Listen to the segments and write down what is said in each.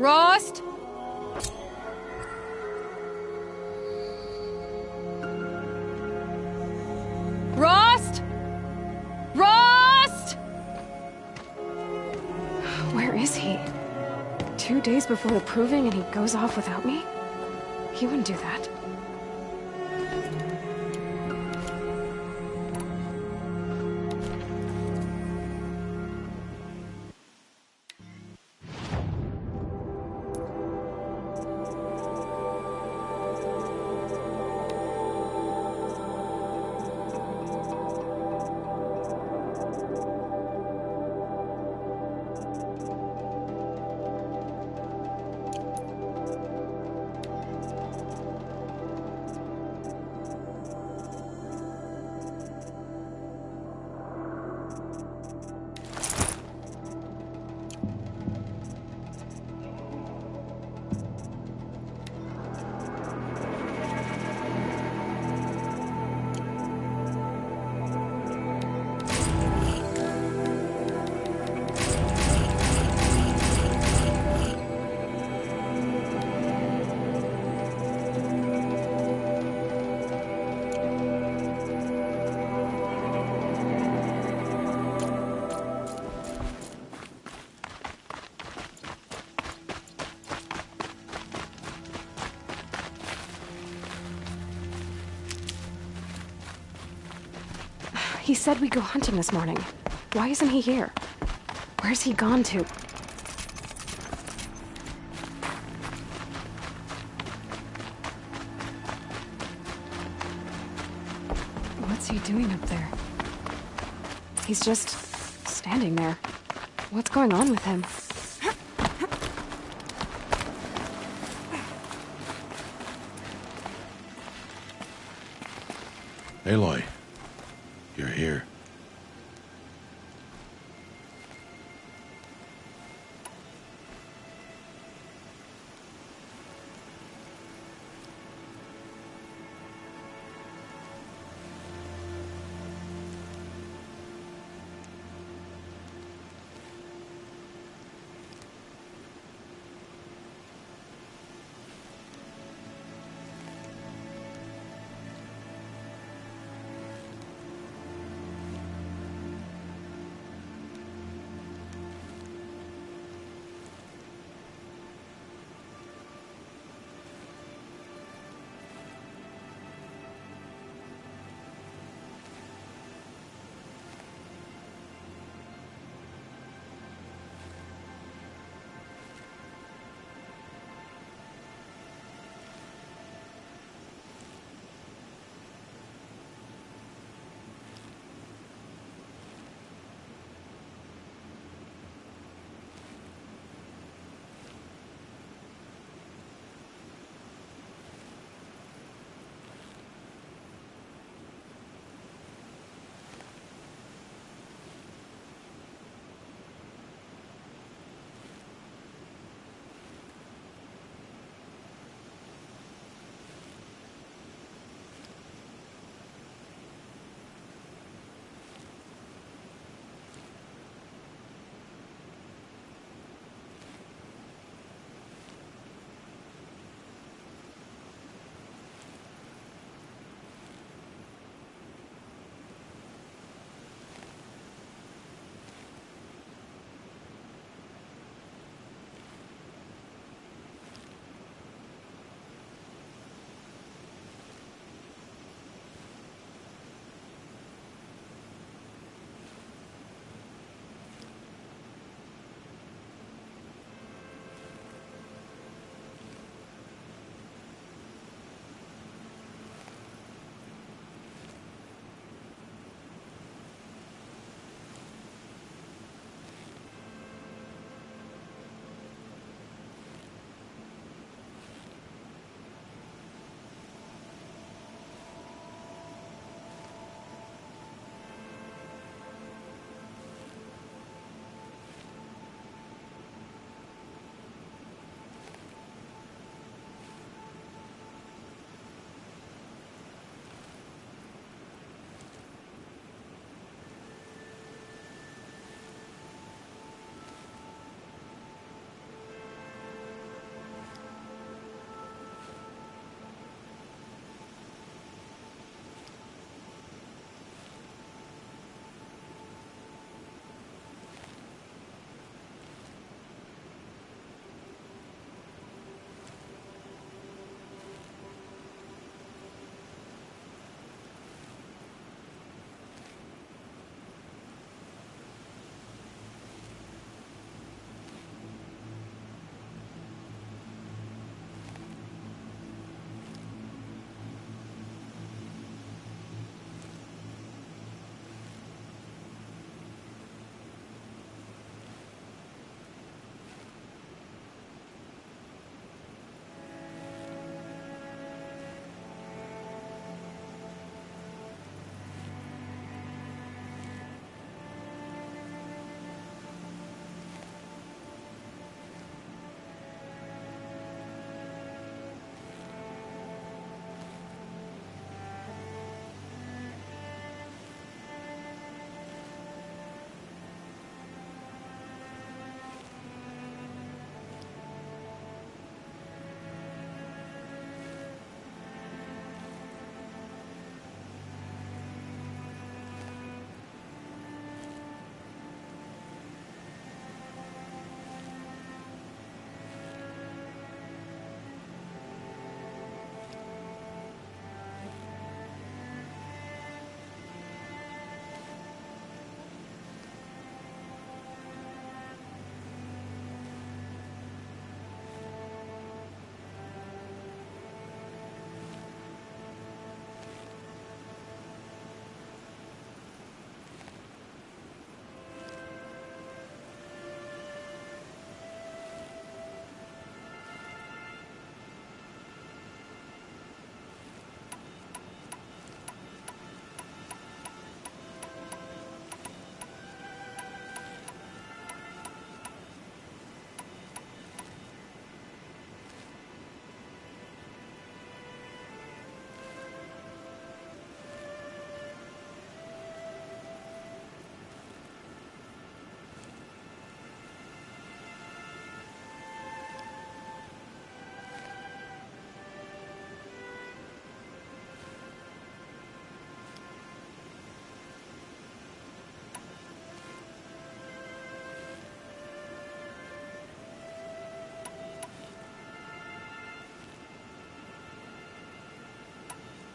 Rost? Rost? Rost? Where is he? 2 days before the proving and he goes off without me? He wouldn't do that. He said we go hunting this morning. Why isn't he here? Where's he gone to? What's he doing up there? He's just standing there. What's going on with him? Aloy, you're here.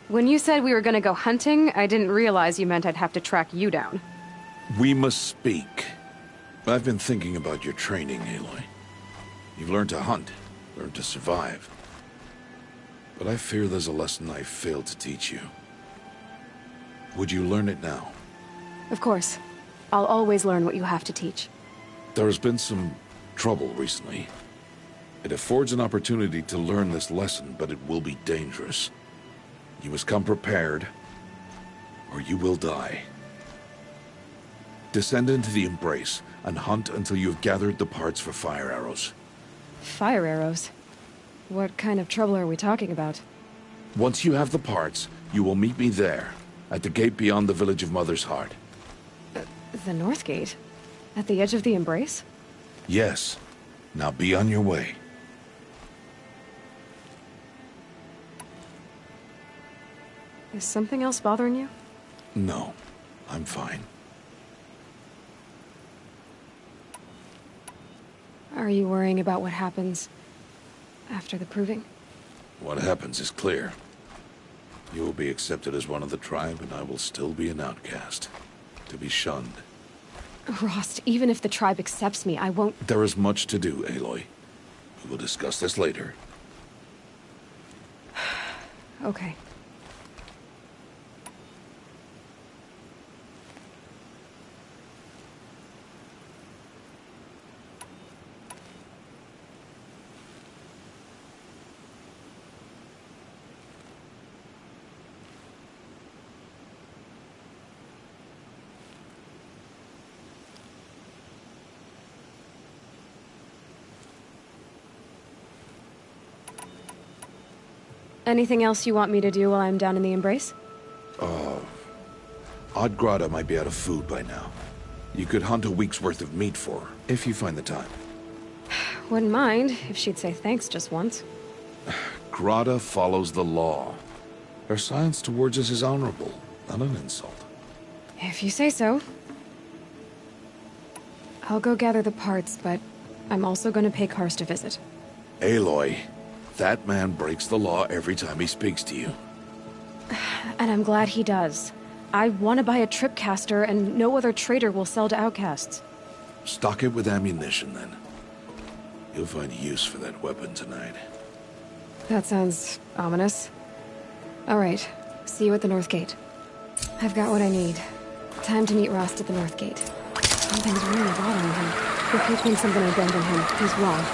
When you said we were gonna go hunting, I didn't realize you meant I'd have to track you down. We must speak. I've been thinking about your training, Aloy. You've learned to hunt, learned to survive. But I fear there's a lesson I failed to teach you. Would you learn it now? Of course. I'll always learn what you have to teach. There has been some trouble recently. It affords an opportunity to learn this lesson, but it will be dangerous. You must come prepared, or you will die. Descend into the Embrace, and hunt until you have gathered the parts for fire arrows. Fire arrows? What kind of trouble are we talking about? Once you have the parts, you will meet me there, at the gate beyond the village of Mother's Heart. The North Gate? At the edge of the Embrace? Yes. Now be on your way. Is something else bothering you? No, I'm fine. Are you worrying about what happens after the proving? What happens is clear. You will be accepted as one of the tribe, and I will still be an outcast. To be shunned. Rost, even if the tribe accepts me, I won't... There is much to do, Aloy. We will discuss this later. Okay. Anything else you want me to do while I'm down in the Embrace? Oddgrada might be out of food by now. You could hunt a week's worth of meat for her, if you find the time. Wouldn't mind if she'd say thanks just once. Grada follows the law. Her silence towards us is honorable, not an insult. If you say so. I'll go gather the parts, but I'm also gonna pay Karst a visit. Aloy, that man breaks the law every time he speaks to you. And I'm glad he does. I want to buy a tripcaster, and no other trader will sell to outcasts. Stock it with ammunition, then. You'll find use for that weapon tonight. That sounds ominous. All right, see you at the North Gate. I've got what I need. Time to meet Rost at the North Gate. Something's really bothering him. If he thinks I'm gonna abandon him, he's wrong.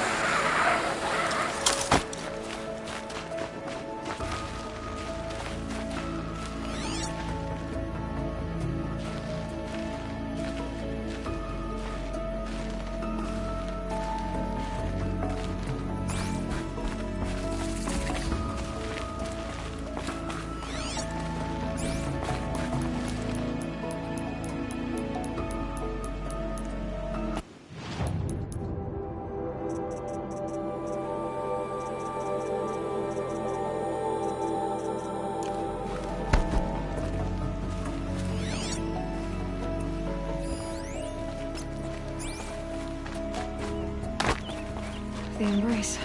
The Embrace.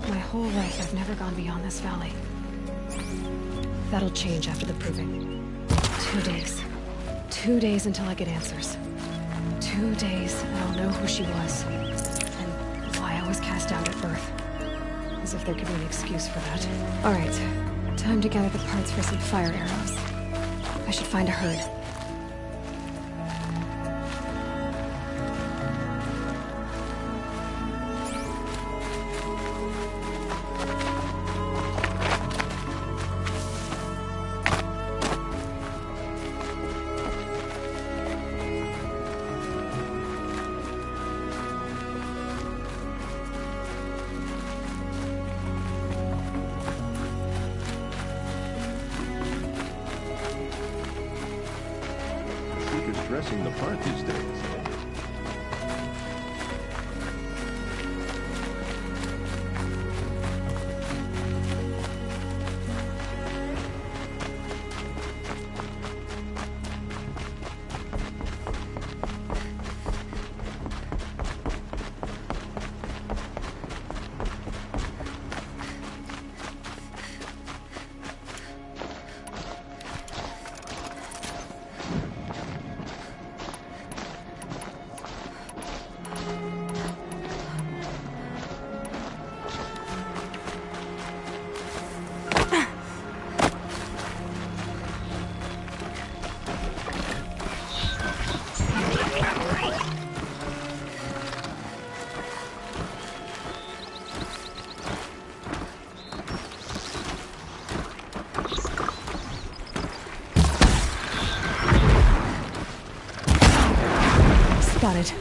My whole life, I've never gone beyond this valley. That'll change after the proving. 2 days. 2 days until I get answers. 2 days, and I'll know who she was. And why I was cast out at birth. As if there could be an excuse for that. Alright, time to gather the parts for some fire arrows. I should find a herd. Seeker's dressing the part these days. got it.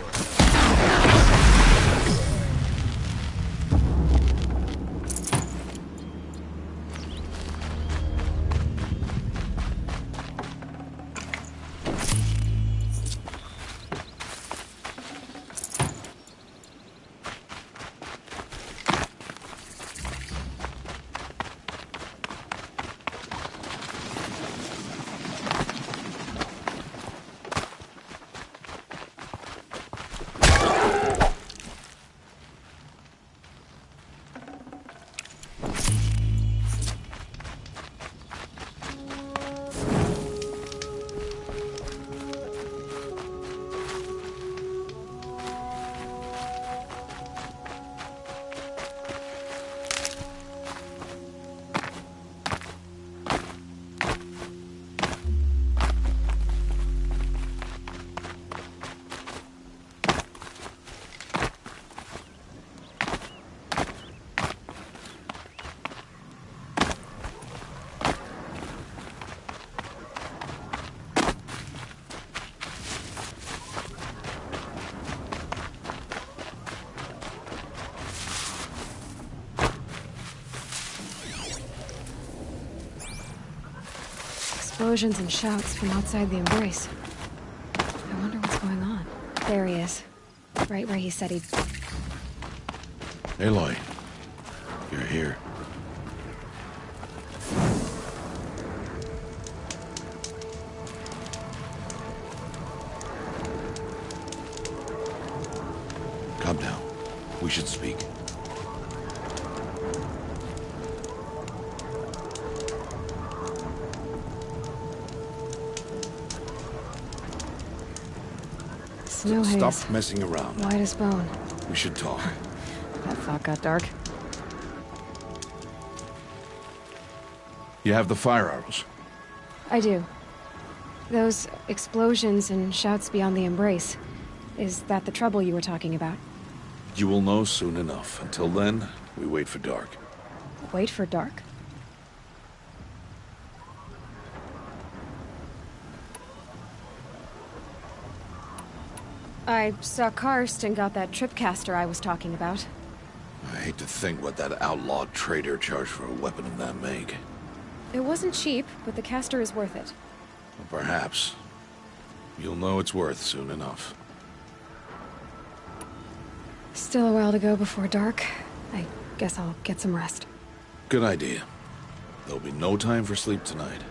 Explosions and shouts from outside the embrace. I wonder what's going on. There he is. Right where he said he'd... Aloy, you're here. Come down. We should speak. Snow haze. Stop messing around. White as bone. We should talk. That thought got dark. You have the fire arrows. I do. Those explosions and shouts beyond the embrace. Is that the trouble you were talking about? You will know soon enough. Until then, we wait for dark. Wait for dark? I saw Karst and got that tripcaster I was talking about. I hate to think what that outlawed trader charged for a weapon of that make. It wasn't cheap, but the caster is worth it. Well, perhaps. You'll know it's worth soon enough. Still a while to go before dark. I guess I'll get some rest. Good idea. There'll be no time for sleep tonight.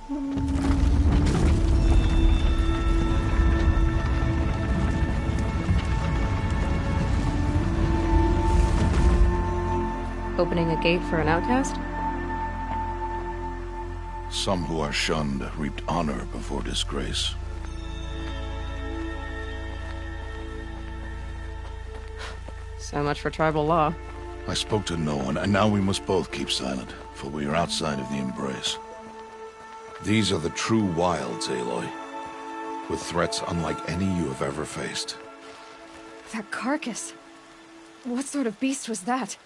Opening a gate for an outcast? Some who are shunned reaped honor before disgrace. So much for tribal law. I spoke to no one, and now we must both keep silent, for we are outside of the embrace. These are the true wilds, Aloy, with threats unlike any you have ever faced. That carcass. What sort of beast was that?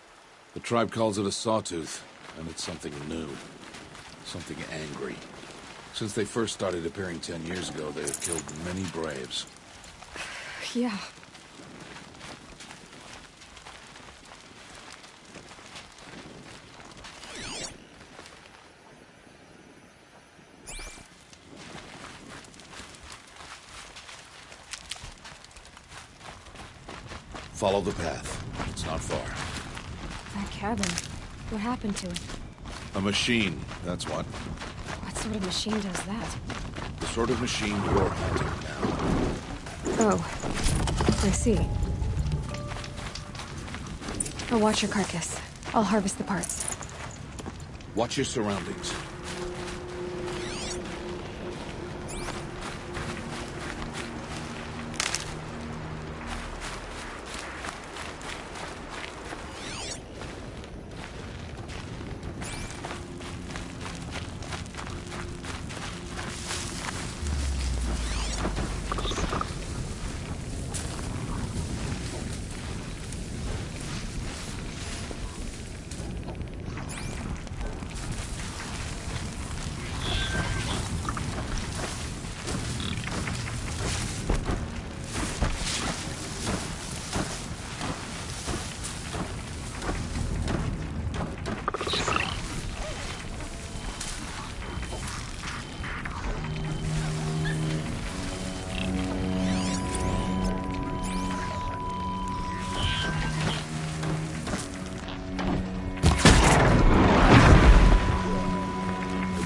The tribe calls it a sawtooth, and it's something new. Something angry. Since they first started appearing 10 years ago, they have killed many braves. Yeah. Follow the path. It's not far. That cabin. What happened to it? A machine, that's what. What sort of machine does that? The sort of machine you're hunting now. Oh. I see. I'll watch your carcass. I'll harvest the parts. Watch your surroundings.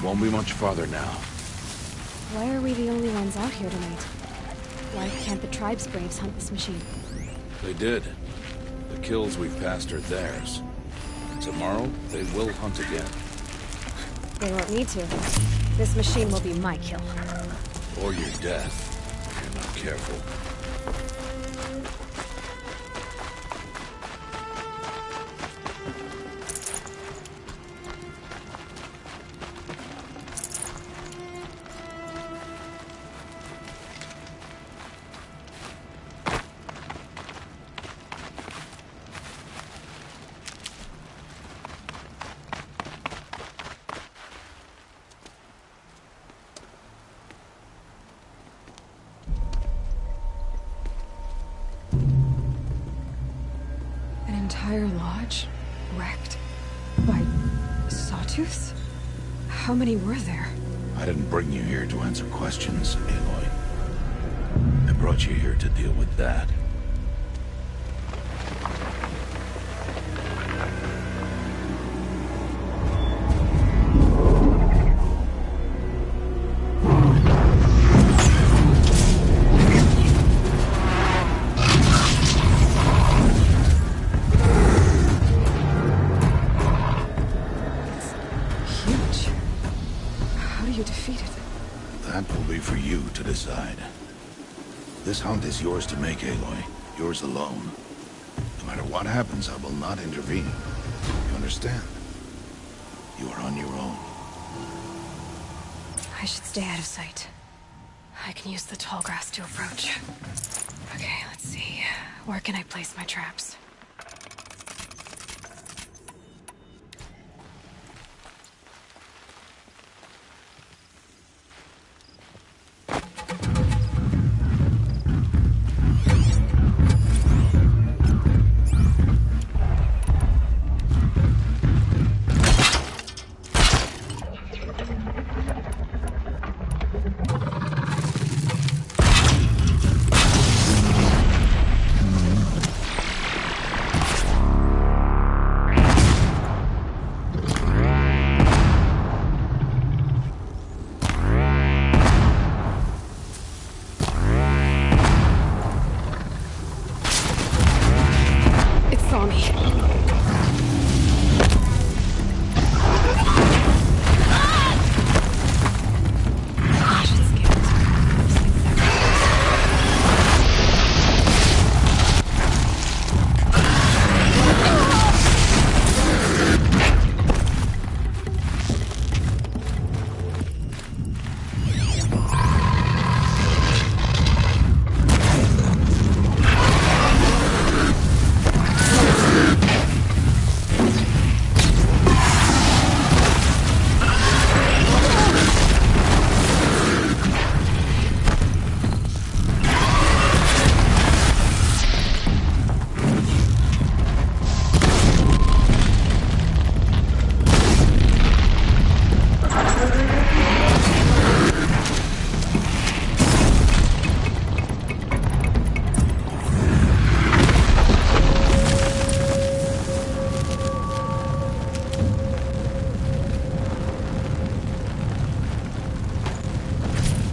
Won't be much farther now. Why are we the only ones out here tonight? Why can't the tribe's braves hunt this machine? They did. The kills we've passed are theirs. Tomorrow, they will hunt again. They won't need to. This machine will be my kill. Or your death, if you're not careful. Entire lodge wrecked by sawtooths? How many were there? I didn't bring you here to answer questions, Aloy. I brought you here to deal with that. That will be for you to decide. This hunt is yours to make, Aloy. Yours alone. No matter what happens, I will not intervene. You understand? You are on your own. I should stay out of sight. I can use the tall grass to approach. Okay, let's see. Where can I place my traps?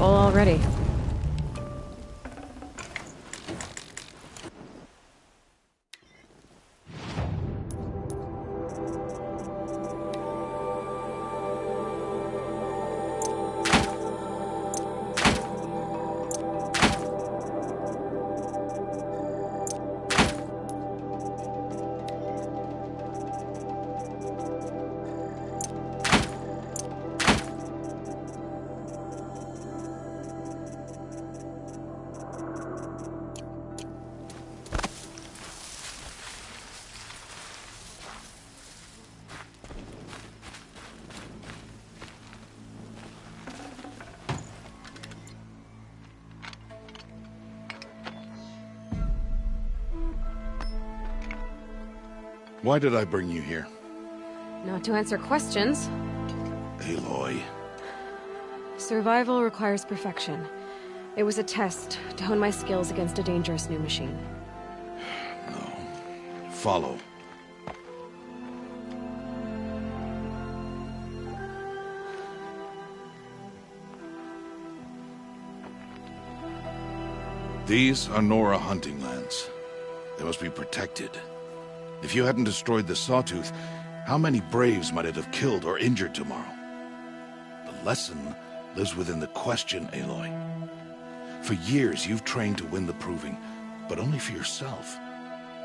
full already. Why did I bring you here? Not to answer questions. Aloy. Survival requires perfection. It was a test to hone my skills against a dangerous new machine. No. Follow. These are Nora hunting lands. They must be protected. If you hadn't destroyed the Sawtooth, how many Braves might it have killed or injured tomorrow? The lesson lives within the question, Aloy. For years, you've trained to win the Proving, but only for yourself.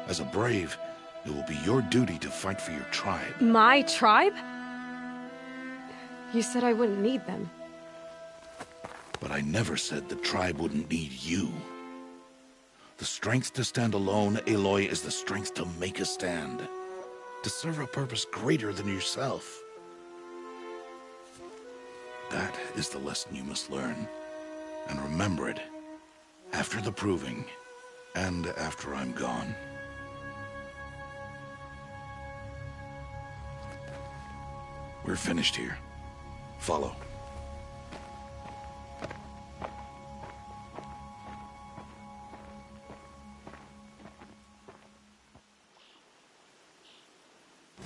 As a Brave, it will be your duty to fight for your tribe. My tribe? You said I wouldn't need them. But I never said the tribe wouldn't need you. The strength to stand alone, Aloy, is the strength to make a stand. To serve a purpose greater than yourself. That is the lesson you must learn. And remember it. After the Proving. And after I'm gone. We're finished here. Follow.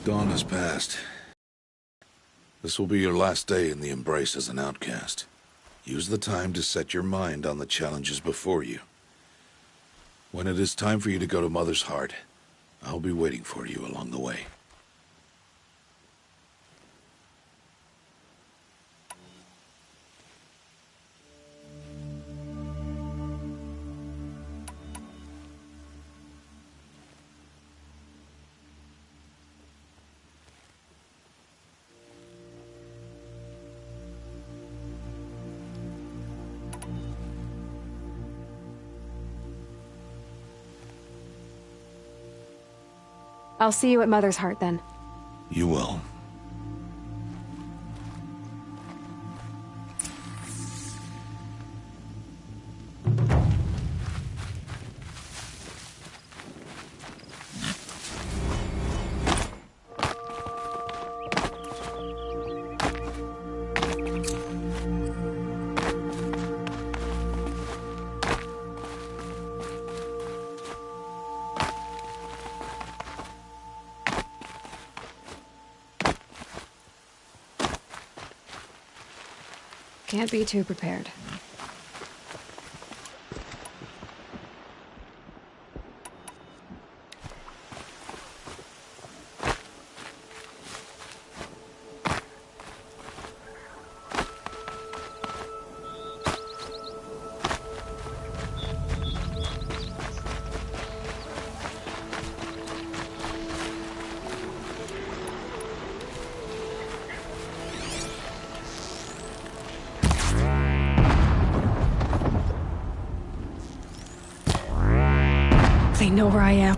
Dawn has passed. This will be your last day in the Embrace as an outcast. Use the time to set your mind on the challenges before you. When it is time for you to go to Mother's Heart, I'll be waiting for you along the way. I'll see you at Mother's Heart, then. You will. Can't be too prepared. They know where I am.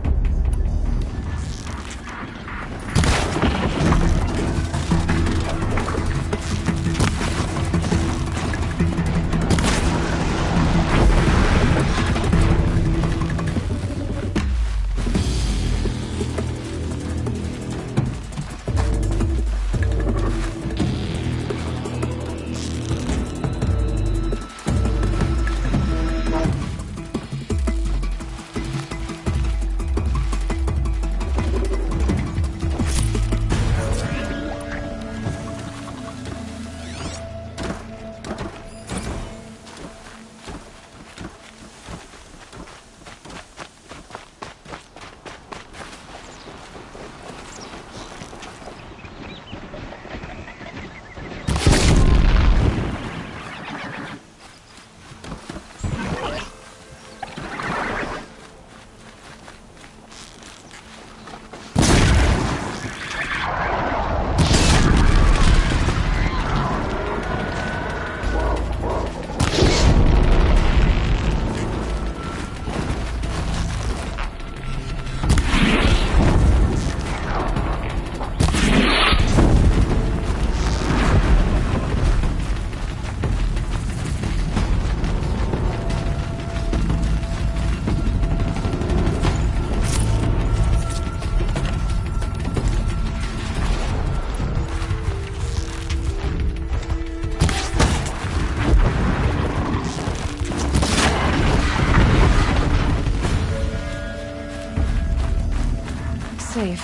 safe.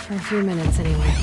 For a few minutes, anyway.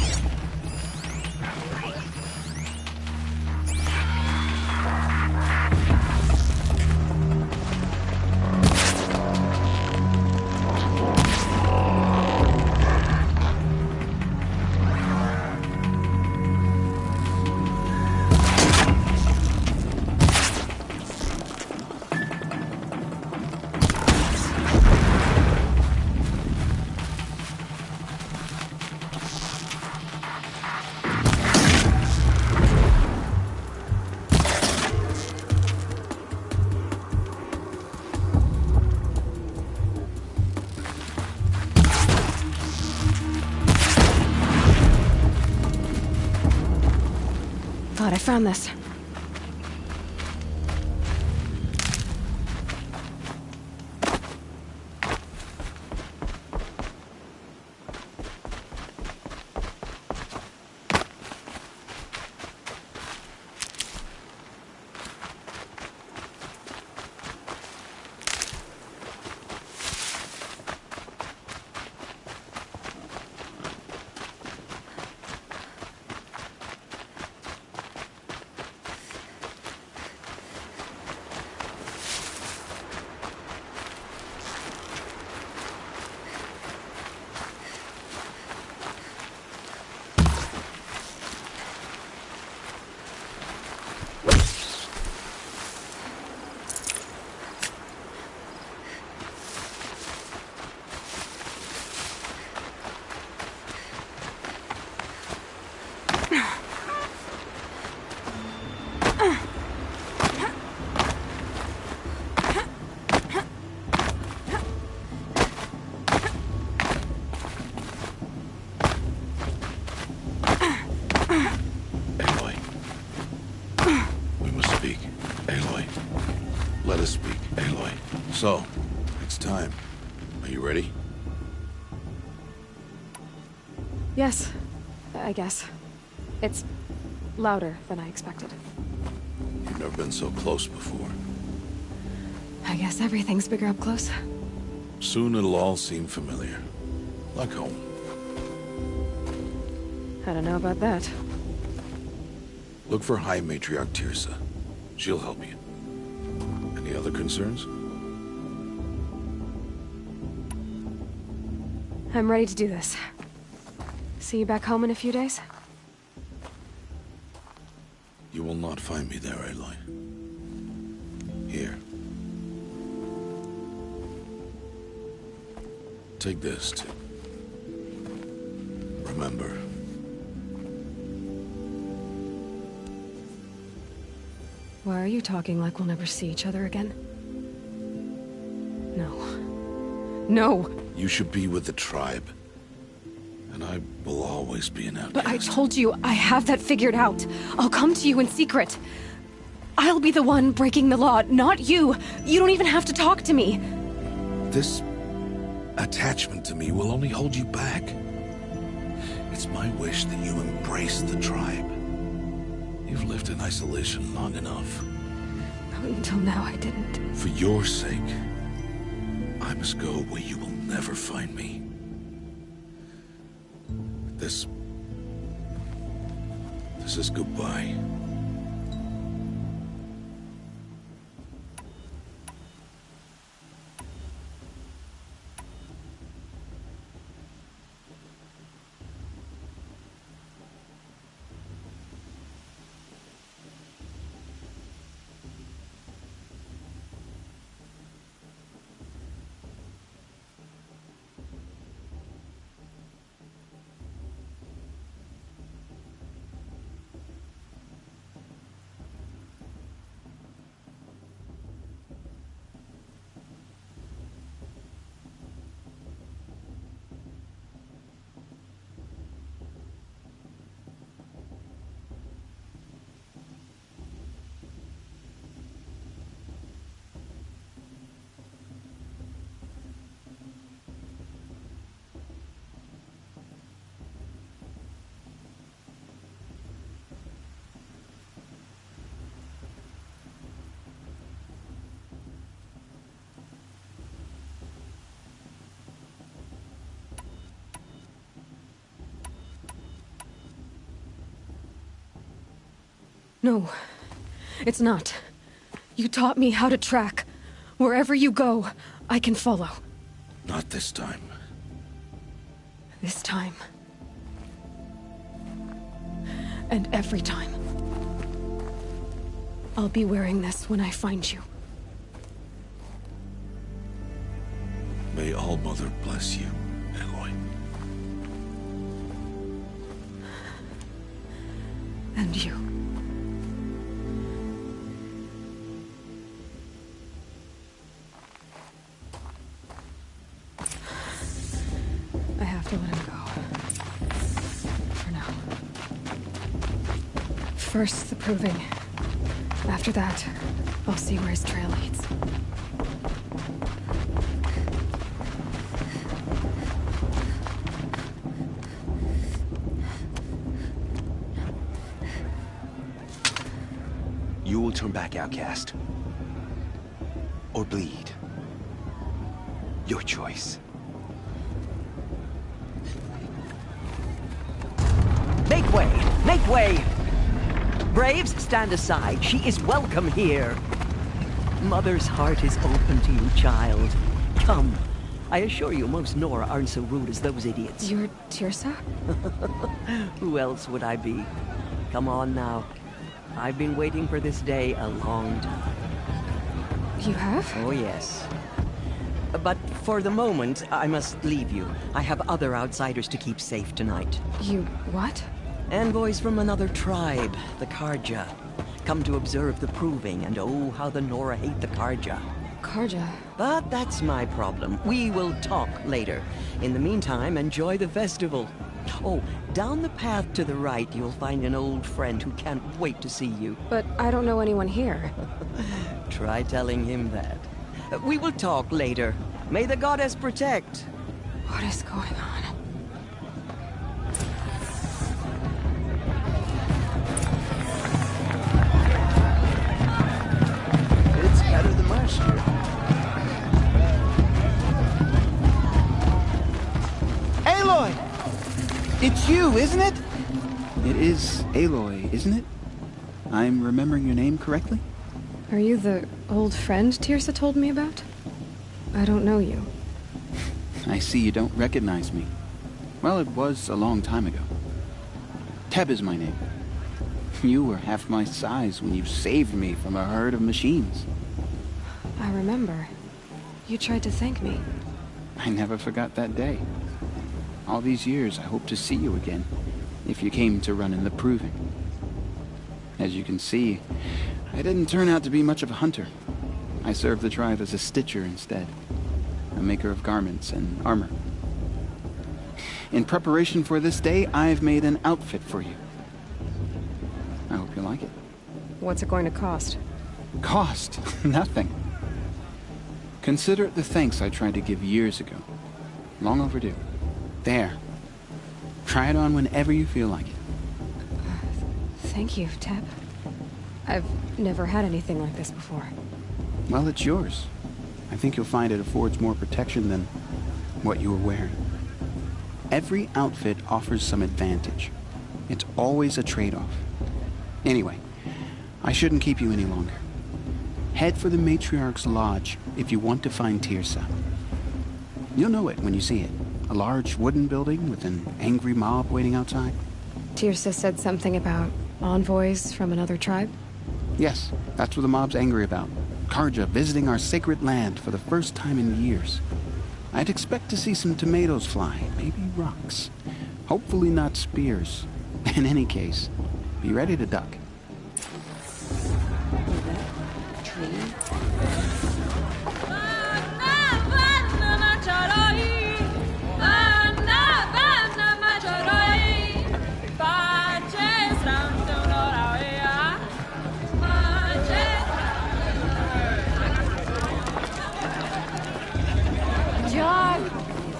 Thought I found this. So, it's time. Are you ready? Yes, I guess. It's louder than I expected. You've never been so close before. I guess everything's bigger up close. Soon it'll all seem familiar. Like home. I don't know about that. Look for High Matriarch Tirsa. She'll help you. Any other concerns? I'm ready to do this. See you back home in a few days? You will not find me there, Aloy. Here. Take this to remember. Why are you talking like we'll never see each other again? No. No! You should be with the tribe. And I will always be an outcast. But I told you, I have that figured out. I'll come to you in secret. I'll be the one breaking the law, not you. You don't even have to talk to me. This attachment to me will only hold you back. It's my wish that you embrace the tribe. You've lived in isolation long enough. Until now, I didn't. For your sake, I must go where you will never find me. This is goodbye. No, it's not. You taught me how to track. Wherever you go, I can follow. Not this time. This time. And every time. I'll be wearing this when I find you. May All-Mother bless you, Aloy. And you. I have to let him go. For now. First, the proving. After that, I'll see where his trail leads. You will turn back, outcast. Or bleed. Your choice. Make way! Make way! Braves, stand aside. She is welcome here. Mother's heart is open to you, child. Come. I assure you, most Nora aren't so rude as those idiots. You're Tirsa? Who else would I be? Come on now. I've been waiting for this day a long time. You have? Oh, yes. But for the moment, I must leave you. I have other outsiders to keep safe tonight. You what? Envoys from another tribe, the Karja. Come to observe the proving, and oh, how the Nora hate the Karja. Karja? But that's my problem. We will talk later. In the meantime, enjoy the festival. Oh, down the path to the right, you'll find an old friend who can't wait to see you. But I don't know anyone here. Try telling him that. We will talk later. May the goddess protect. What is going on? It's better than last year. Aloy! It's you, isn't it? It is Aloy, isn't it? I'm remembering your name correctly? Are you the old friend Tirsa told me about? I don't know you. I see you don't recognize me. Well, it was a long time ago. Teb is my name. You were half my size when you saved me from a herd of machines. I remember. You tried to thank me. I never forgot that day. All these years, I hope to see you again, if you came to run in the proving. As you can see, I didn't turn out to be much of a hunter. I served the tribe as a stitcher instead, a maker of garments and armor. In preparation for this day, I've made an outfit for you. I hope you like it. What's it going to cost? Cost? Nothing. Consider it the thanks I tried to give years ago. Long overdue. There. Try it on whenever you feel like it. Thank you, Teb. I've never had anything like this before. Well, it's yours. I think you'll find it affords more protection than what you were wearing. Every outfit offers some advantage. It's always a trade-off. Anyway, I shouldn't keep you any longer. Head for the Matriarch's Lodge if you want to find Tirsa. You'll know it when you see it. A large wooden building with an angry mob waiting outside. Tirsa said something about envoys from another tribe? Yes, that's what the mob's angry about. Karja visiting our sacred land for the first time in years. I'd expect to see some tomatoes fly, maybe rocks. Hopefully not spears. In any case, be ready to duck.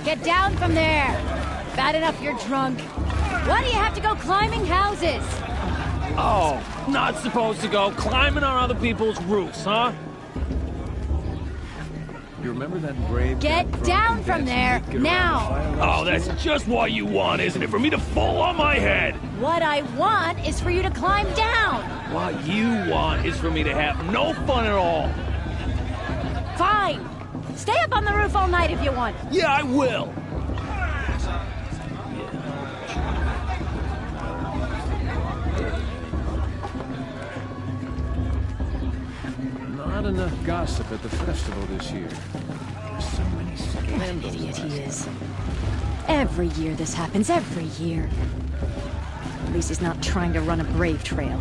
Get down from there! Bad enough you're drunk. Why do you have to go climbing houses? Oh, not supposed to go climbing on other people's roofs, huh? You remember that brave Get guy down from there, now! Oh, that's just what you want, isn't it? For me to fall on my head! What I want is for you to climb down! What you want is for me to have no fun at all. Fine! Stay up on the roof all night if you want. Yeah, I will! Not enough gossip at the festival this year. There's so many What an scandals. idiot he is. Every year this happens, every year. At least he's not trying to run a brave trail.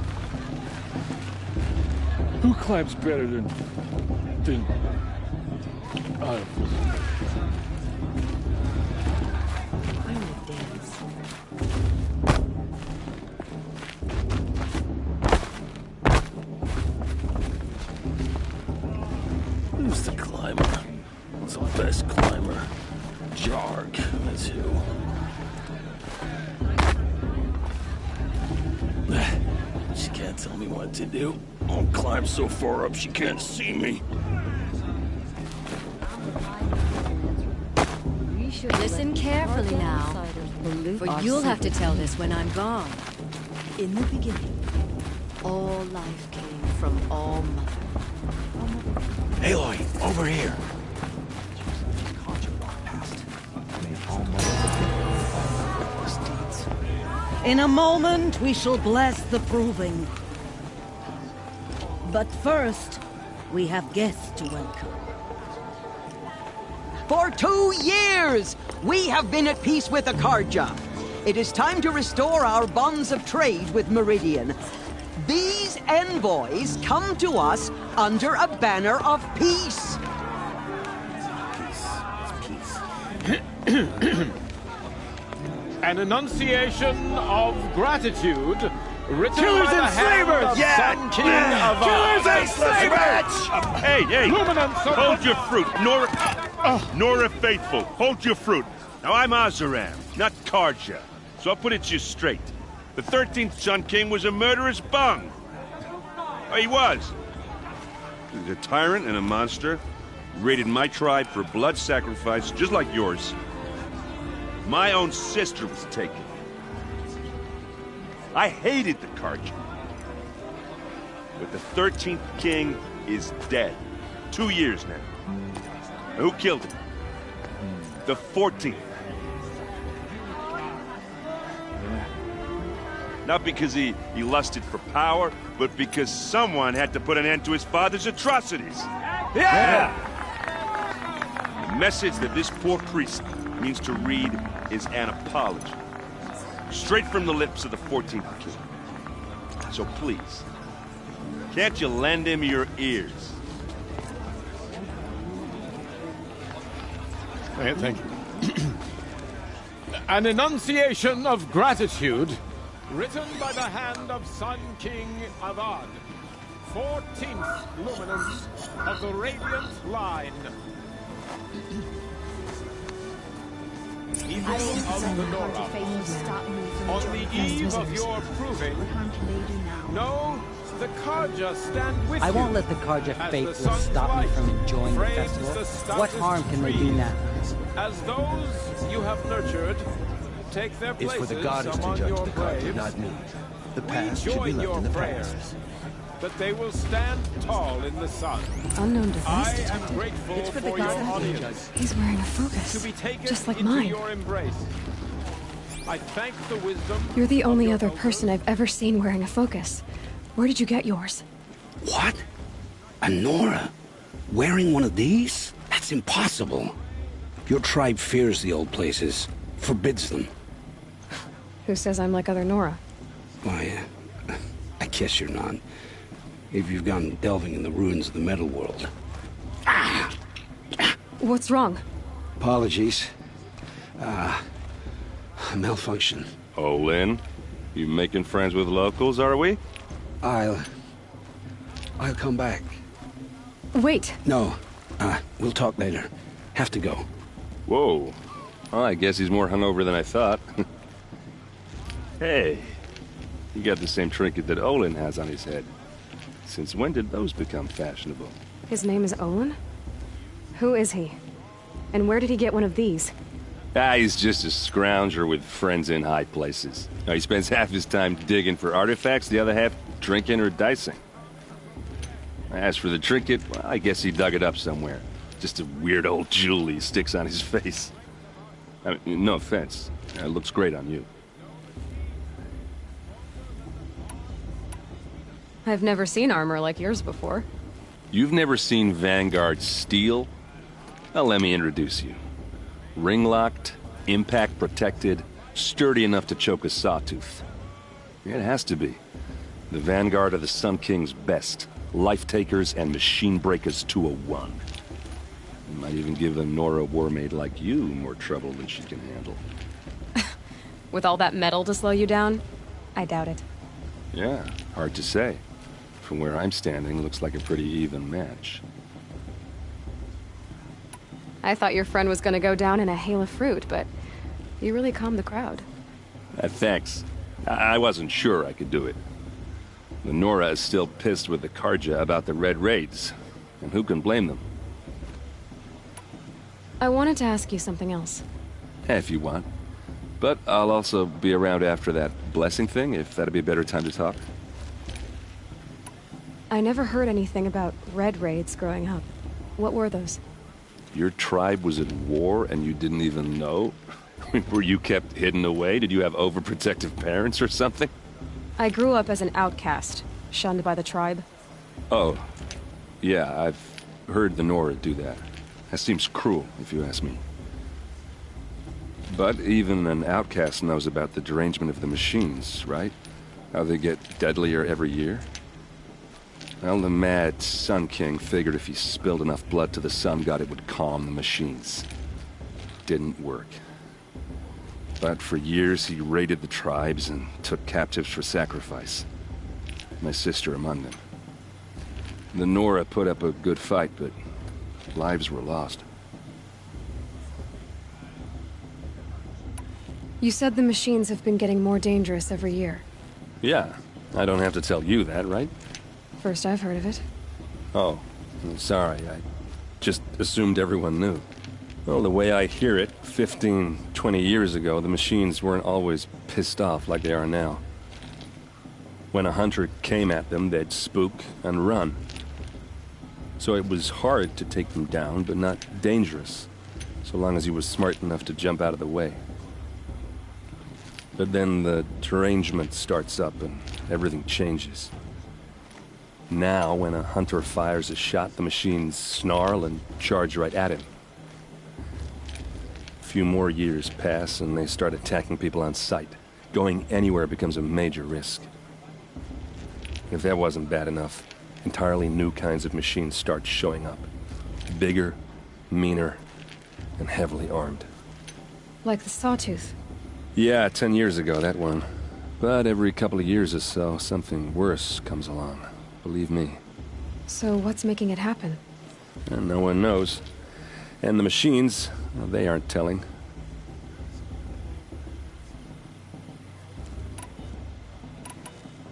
Who climbs better than... Who's the climber? What's the best climber? Jarg, that's who. She can't tell me what to do. I'll climb so far up she can't see me. Listen carefully now, for you'll have to tell this when I'm gone. In the beginning, all life came from all mother. Aloy, over here. In a moment, we shall bless the proving. But first, we have guests to welcome. For 2 years, we have been at peace with Akarja. It is time to restore our bonds of trade with Meridian. These envoys come to us under a banner of peace. An enunciation of gratitude written Killers by the and hand slavers! of Sun King of Killers and slavers! Hey, hey! Luminance of Hold your fruit, Nora Faithful. Hold your fruit. Now, I'm Azaram, not Karja. So I'll put it to you straight. The 13th Sun King was a murderous bung. Oh, he was. He was a tyrant and a monster. Raided my tribe for blood sacrifice, just like yours. My own sister was taken. I hated the Karja. But the 13th king is dead. 2 years now. Who killed him? The 14th. Not because he lusted for power, but because someone had to put an end to his father's atrocities. Yeah! The message that this poor priest means to read is an apology. Straight from the lips of the 14th king. So please, can't you lend him your ears? Thank you. An enunciation of gratitude written by the hand of Sun King Avad, 14th luminance of the Radiant Line. Evil of the Nora. On the eve of your proving, no, the Karja stand with you. I won't let the Karja As faithless the sun's stop me from light enjoying the frames festival. the What stoutest harm can they do trees. now? As those you have nurtured take their It's places for the goddess to among judge your the Karja, braves, not me. The we past should be join left your in the prayers past. that they will stand tall in the sun. Unknown I device am detected. grateful for your audience He's wearing a to focus, be taken just like into mine. your embrace. I thank the wisdom. You're the of only your other elders. person I've ever seen wearing a focus. Where did you get yours? What? A Nora? Wearing one of these? That's impossible. Your tribe fears the old places, forbids them. Who says I'm like other Nora? Why, I guess you're not. If you've gone delving in the ruins of the metal world. What's wrong? Apologies. Malfunction. Oh, Lynn, you making friends with locals, are we? I'll come back. Wait. No, we'll talk later. Have to go. Whoa. Well, I guess he's more hungover than I thought. Hey, you got the same trinket that Olin has on his head. Since when did those become fashionable? His name is Olin? Who is he? And where did he get one of these? He's just a scrounger with friends in high places. Now, he spends half his time digging for artifacts, the other half drinking or dicing. As for the trinket, well, I guess he dug it up somewhere. Just a weird old jewel he sticks on his face. I mean, no offense. It looks great on you. I've never seen armor like yours before. You've never seen Vanguard steel? Well, let me introduce you. Ring-locked, impact-protected, sturdy enough to choke a sawtooth. It has to be. The Vanguard of the Sun King's best. Life-takers and machine-breakers to a one. Might even give a Nora warmaid like you more trouble than she can handle. With all that metal to slow you down? I doubt it. Yeah, hard to say. From where I'm standing, looks like a pretty even match. I thought your friend was gonna go down in a hail of fruit, but you really calmed the crowd. Thanks. I wasn't sure I could do it. The Nora is still pissed with the Karja about the Red Raids, and who can blame them? I wanted to ask you something else. If you want. But I'll also be around after that blessing thing, if that'd be a better time to talk. I never heard anything about Red Raids growing up. What were those? Your tribe was at war and you didn't even know? Were you kept hidden away? Did you have overprotective parents or something? I grew up as an outcast, shunned by the tribe. Oh, yeah, I've heard the Nora do that. That seems cruel, if you ask me. But even an outcast knows about the derangement of the machines, right? How they get deadlier every year? Well, the mad Sun King figured if he spilled enough blood to the Sun God, it would calm the machines. Didn't work. But for years, he raided the tribes and took captives for sacrifice. My sister among them. The Nora put up a good fight, but lives were lost. You said the machines have been getting more dangerous every year. Yeah, I don't have to tell you that, right? First I've heard of it. Oh, I'm sorry. I just assumed everyone knew. Well, the way I hear it, 15, 20 years ago, the machines weren't always pissed off like they are now. When a hunter came at them, they'd spook and run. So it was hard to take them down, but not dangerous, so long as he was smart enough to jump out of the way. But then the derangement starts up and everything changes. Now, when a hunter fires a shot, the machines snarl and charge right at him. A few more years pass and they start attacking people on sight. Going anywhere becomes a major risk. If that wasn't bad enough, entirely new kinds of machines start showing up. Bigger, meaner, and heavily armed. Like the Sawtooth. Yeah, 10 years ago, that one. But every couple of years or so, something worse comes along. Believe me. So what's making it happen? And no one knows. And the machines, well, they aren't telling.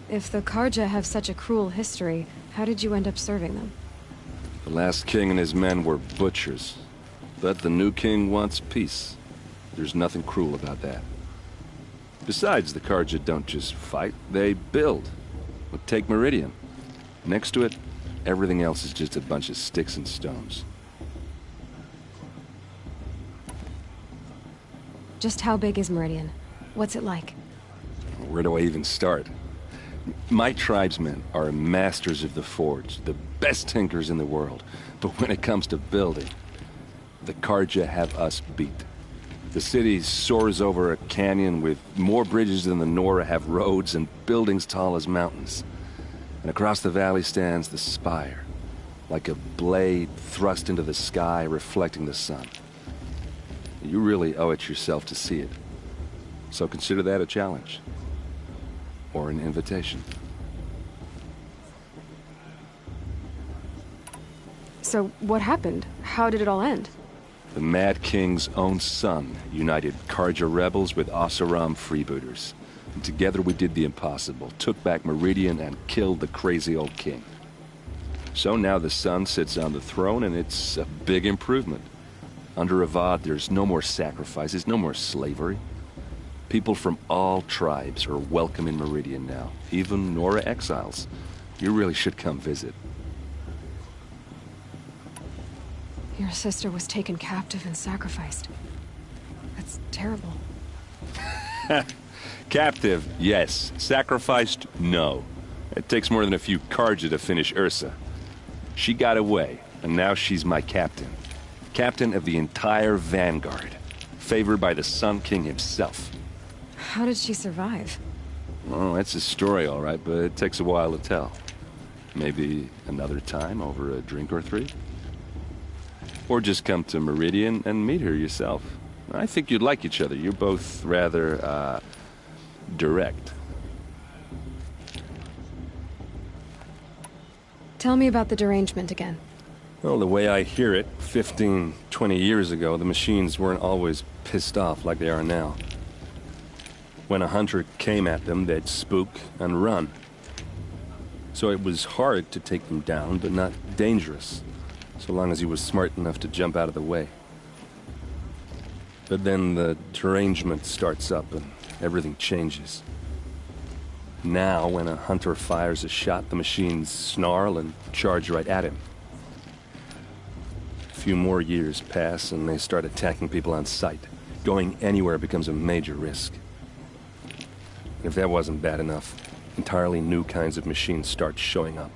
If the Karja have such a cruel history, how did you end up serving them? The last king and his men were butchers. But the new king wants peace. There's nothing cruel about that. Besides, the Karja don't just fight, they build. Well, take Meridian. Next to it, everything else is just a bunch of sticks and stones. Just how big is Meridian? What's it like? Where do I even start? My tribesmen are masters of the forge, the best tinkers in the world. But when it comes to building, the Karja have us beat. The city soars over a canyon with more bridges than the Nora have roads and buildings tall as mountains. And across the valley stands the spire, like a blade thrust into the sky reflecting the sun. You really owe it yourself to see it. So consider that a challenge. Or an invitation. So what happened? How did it all end? The Mad King's own son united Karja rebels with Oseram freebooters. And together we did the impossible, took back Meridian and killed the crazy old king. So now the son sits on the throne, and it's a big improvement. Under Avad, there's no more sacrifices, no more slavery. People from all tribes are welcome in Meridian now, even Nora exiles. You really should come visit. Your sister was taken captive and sacrificed. That's terrible. Captive, yes. Sacrificed, no. It takes more than a few Carja to finish Ursa. She got away, and now she's my captain. Captain of the entire Vanguard. Favored by the Sun King himself. How did she survive? Oh, that's a story, all right, but it takes a while to tell. Maybe another time over a drink or three? Or just come to Meridian and meet her yourself. I think you'd like each other. You're both rather, direct. Tell me about the derangement again. Well, the way I hear it, 15, 20 years ago, the machines weren't always pissed off like they are now. When a hunter came at them, they'd spook and run. So it was hard to take them down, but not dangerous, so long as he was smart enough to jump out of the way. But then the derangement starts up and everything changes. Now, when a hunter fires a shot, the machines snarl and charge right at him. A few more years pass and they start attacking people on sight. Going anywhere becomes a major risk. If that wasn't bad enough, entirely new kinds of machines start showing up.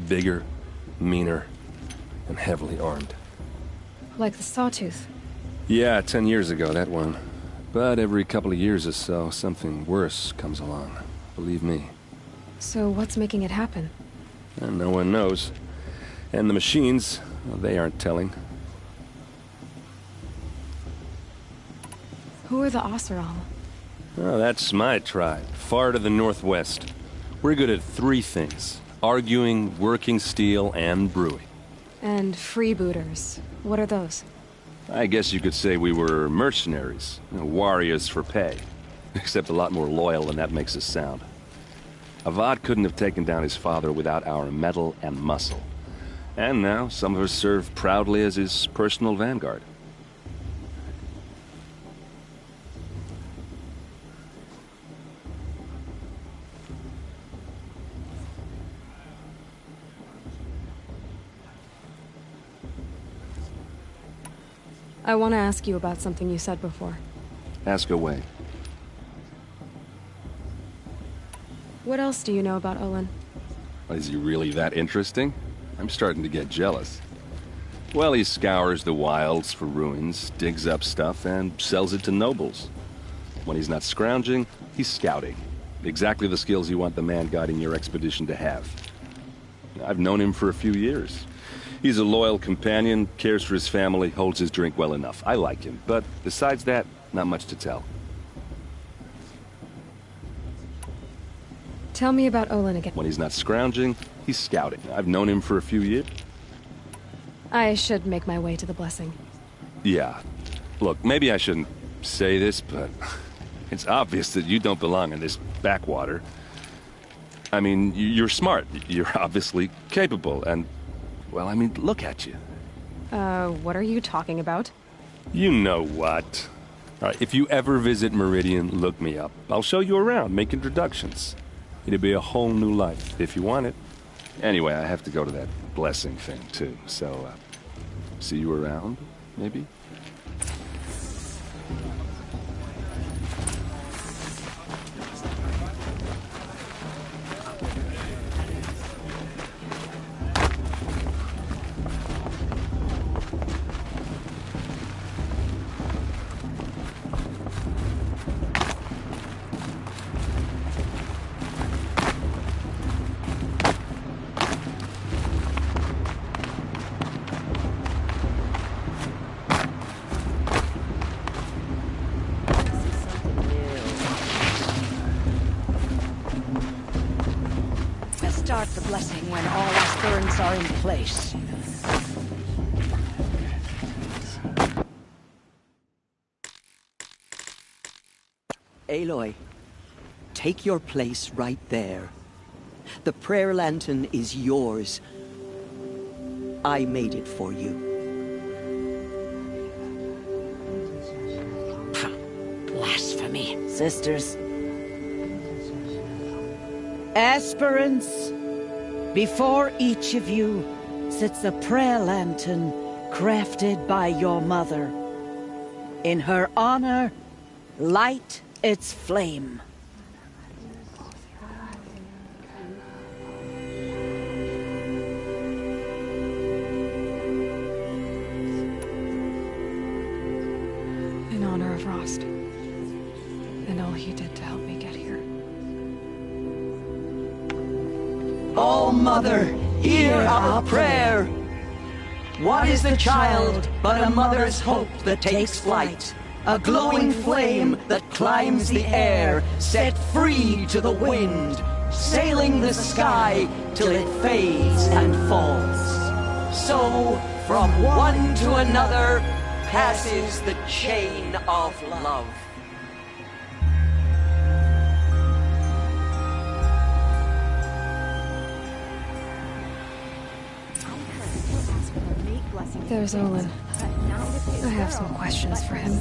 Bigger, meaner, and heavily armed. Like the Sawtooth. Yeah, 10 years ago, that one. But every couple of years or so, something worse comes along. Believe me. So what's making it happen? And no one knows. And the machines, well, they aren't telling. Who are the Oseram? Oh, that's my tribe, far to the northwest. We're good at three things. Arguing, working steel, and brewing. And freebooters. What are those? I guess you could say we were mercenaries. Warriors for pay. Except a lot more loyal than that makes us sound. Avad couldn't have taken down his father without our metal and muscle. And now, some of us serve proudly as his personal vanguard. I want to ask you about something you said before. Ask away. What else do you know about Olin? Is he really that interesting? I'm starting to get jealous. Well, he scours the wilds for ruins, digs up stuff, and sells it to nobles. When he's not scrounging, he's scouting. Exactly the skills you want the man guiding your expedition to have. I've known him for a few years. He's a loyal companion, cares for his family, holds his drink well enough. I like him, but besides that, not much to tell. Tell me about Olin again. When he's not scrounging, he's scouting. I've known him for a few years. I should make my way to the blessing. Yeah. Look, maybe I shouldn't say this, but it's obvious that you don't belong in this backwater. I mean, you're smart. You're obviously capable, and... well, I mean, look at you. What are you talking about? You know what. All right, if you ever visit Meridian, look me up. I'll show you around, make introductions. It'll be a whole new life, if you want it. Anyway, I have to go to that blessing thing, too. So, see you around, maybe? Start the blessing when all aspirants are in place. Aloy, take your place right there. The prayer lantern is yours. I made it for you. Blasphemy. Sisters. Aspirants, before each of you sits a prayer lantern crafted by your mother. In her honor, light its flame. In honor of Rost, and all he did to help me get here. O Mother, hear our prayer. What is the child but a mother's hope that takes flight? A glowing flame that climbs the air, set free to the wind, sailing the sky till it fades and falls. So, from one to another, passes the chain of love. There's Olin. I have some questions for him.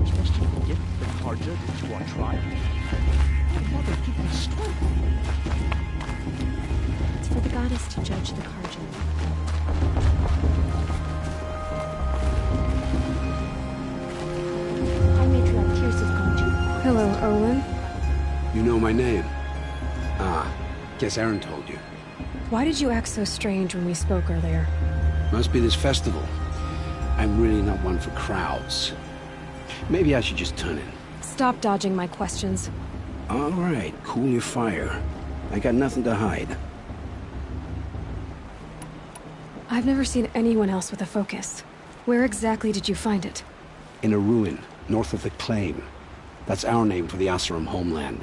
Trust you to get the Carja into our tribe? Mother, keep me straight. It's for the goddess to judge the Carja. High Matriarch Tears of Carja. Hello, Olin. You know my name? Ah, guess Aaron told you. Why did you act so strange when we spoke earlier? Must be this festival. I'm really not one for crowds. Maybe I should just turn in. Stop dodging my questions. All right, cool your fire. I got nothing to hide. I've never seen anyone else with a focus. Where exactly did you find it? In a ruin, north of the Claim. That's our name for the Oseram homeland.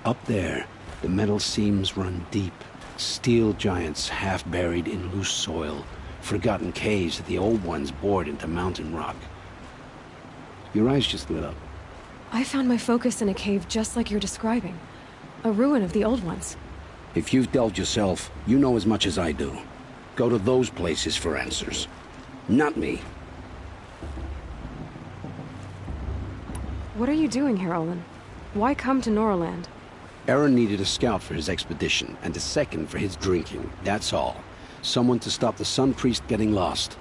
Up there, the metal seams run deep. Steel giants half buried in loose soil. Forgotten caves that the old ones bored into mountain rock. Your eyes just lit up. I found my focus in a cave just like you're describing. A ruin of the old ones. If you've delved yourself, you know as much as I do. Go to those places for answers. Not me. What are you doing here, Olin? Why come to Norland? Aaron needed a scout for his expedition, and a second for his drinking. That's all. Someone to stop the Sun Priest getting lost.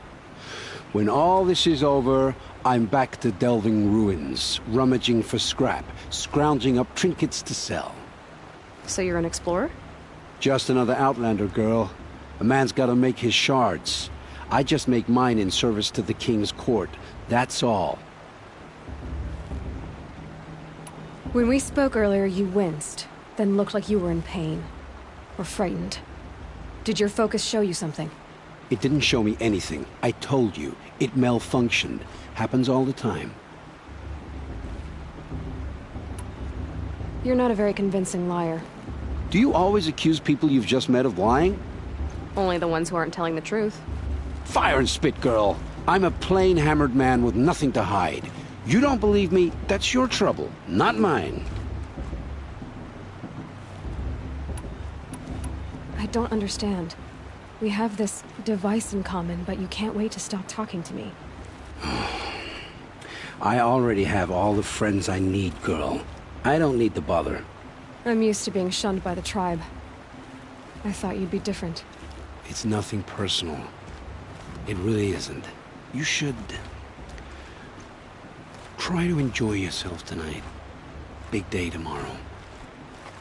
When all this is over, I'm back to delving ruins, rummaging for scrap, scrounging up trinkets to sell. So you're an explorer? Just another Outlander, girl. A man's gotta make his shards. I just make mine in service to the King's court. That's all. When we spoke earlier, you winced, then looked like you were in pain. Or frightened. Did your focus show you something? It didn't show me anything. I told you. It malfunctioned. Happens all the time. You're not a very convincing liar. Do you always accuse people you've just met of lying? Only the ones who aren't telling the truth. Fire and spit, girl. I'm a plain hammered man with nothing to hide. You don't believe me, that's your trouble, not mine. I don't understand. We have this device in common, but you can't wait to stop talking to me. I already have all the friends I need, girl. I don't need the bother. I'm used to being shunned by the tribe. I thought you'd be different. It's nothing personal. It really isn't. You should... try to enjoy yourself tonight. Big day tomorrow.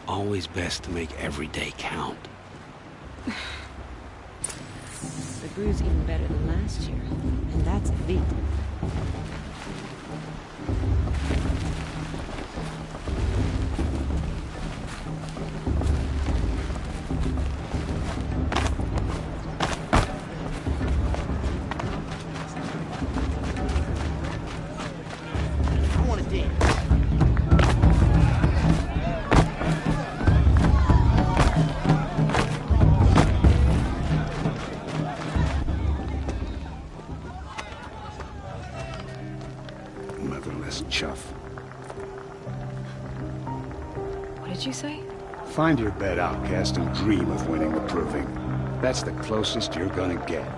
Always best to make every day count. The brew's even better than last year, and that's a feat. I want to dance. Motherless chuff. What did you say? Find your bed, outcast, and dream of winning the proving. That's the closest you're gonna get.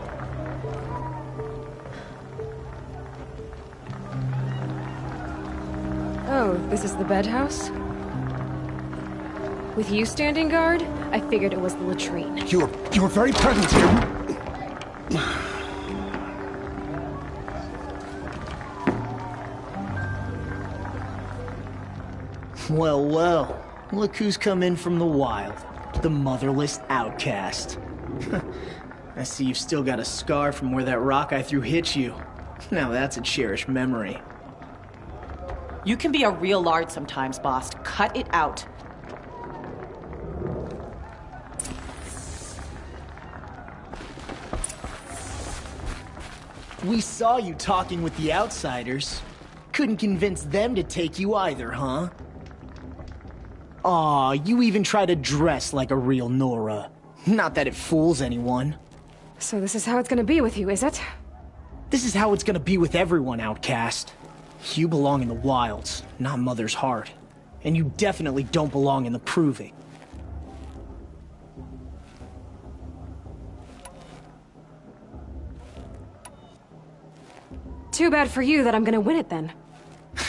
Oh, this is the bed house? With you standing guard, I figured it was the latrine. Your very presence here... Well, well. Look who's come in from the wild. The motherless outcast. I see you've still got a scar from where that rock I threw hit you. Now that's a cherished memory. You can be a real lard sometimes, boss. Cut it out. We saw you talking with the outsiders. Couldn't convince them to take you either, huh? Aw, you even try to dress like a real Nora. Not that it fools anyone. So this is how it's gonna be with you, is it? This is how it's gonna be with everyone, outcast. You belong in the wilds, not Mother's heart. And you definitely don't belong in the proving. Too bad for you that I'm gonna win it then.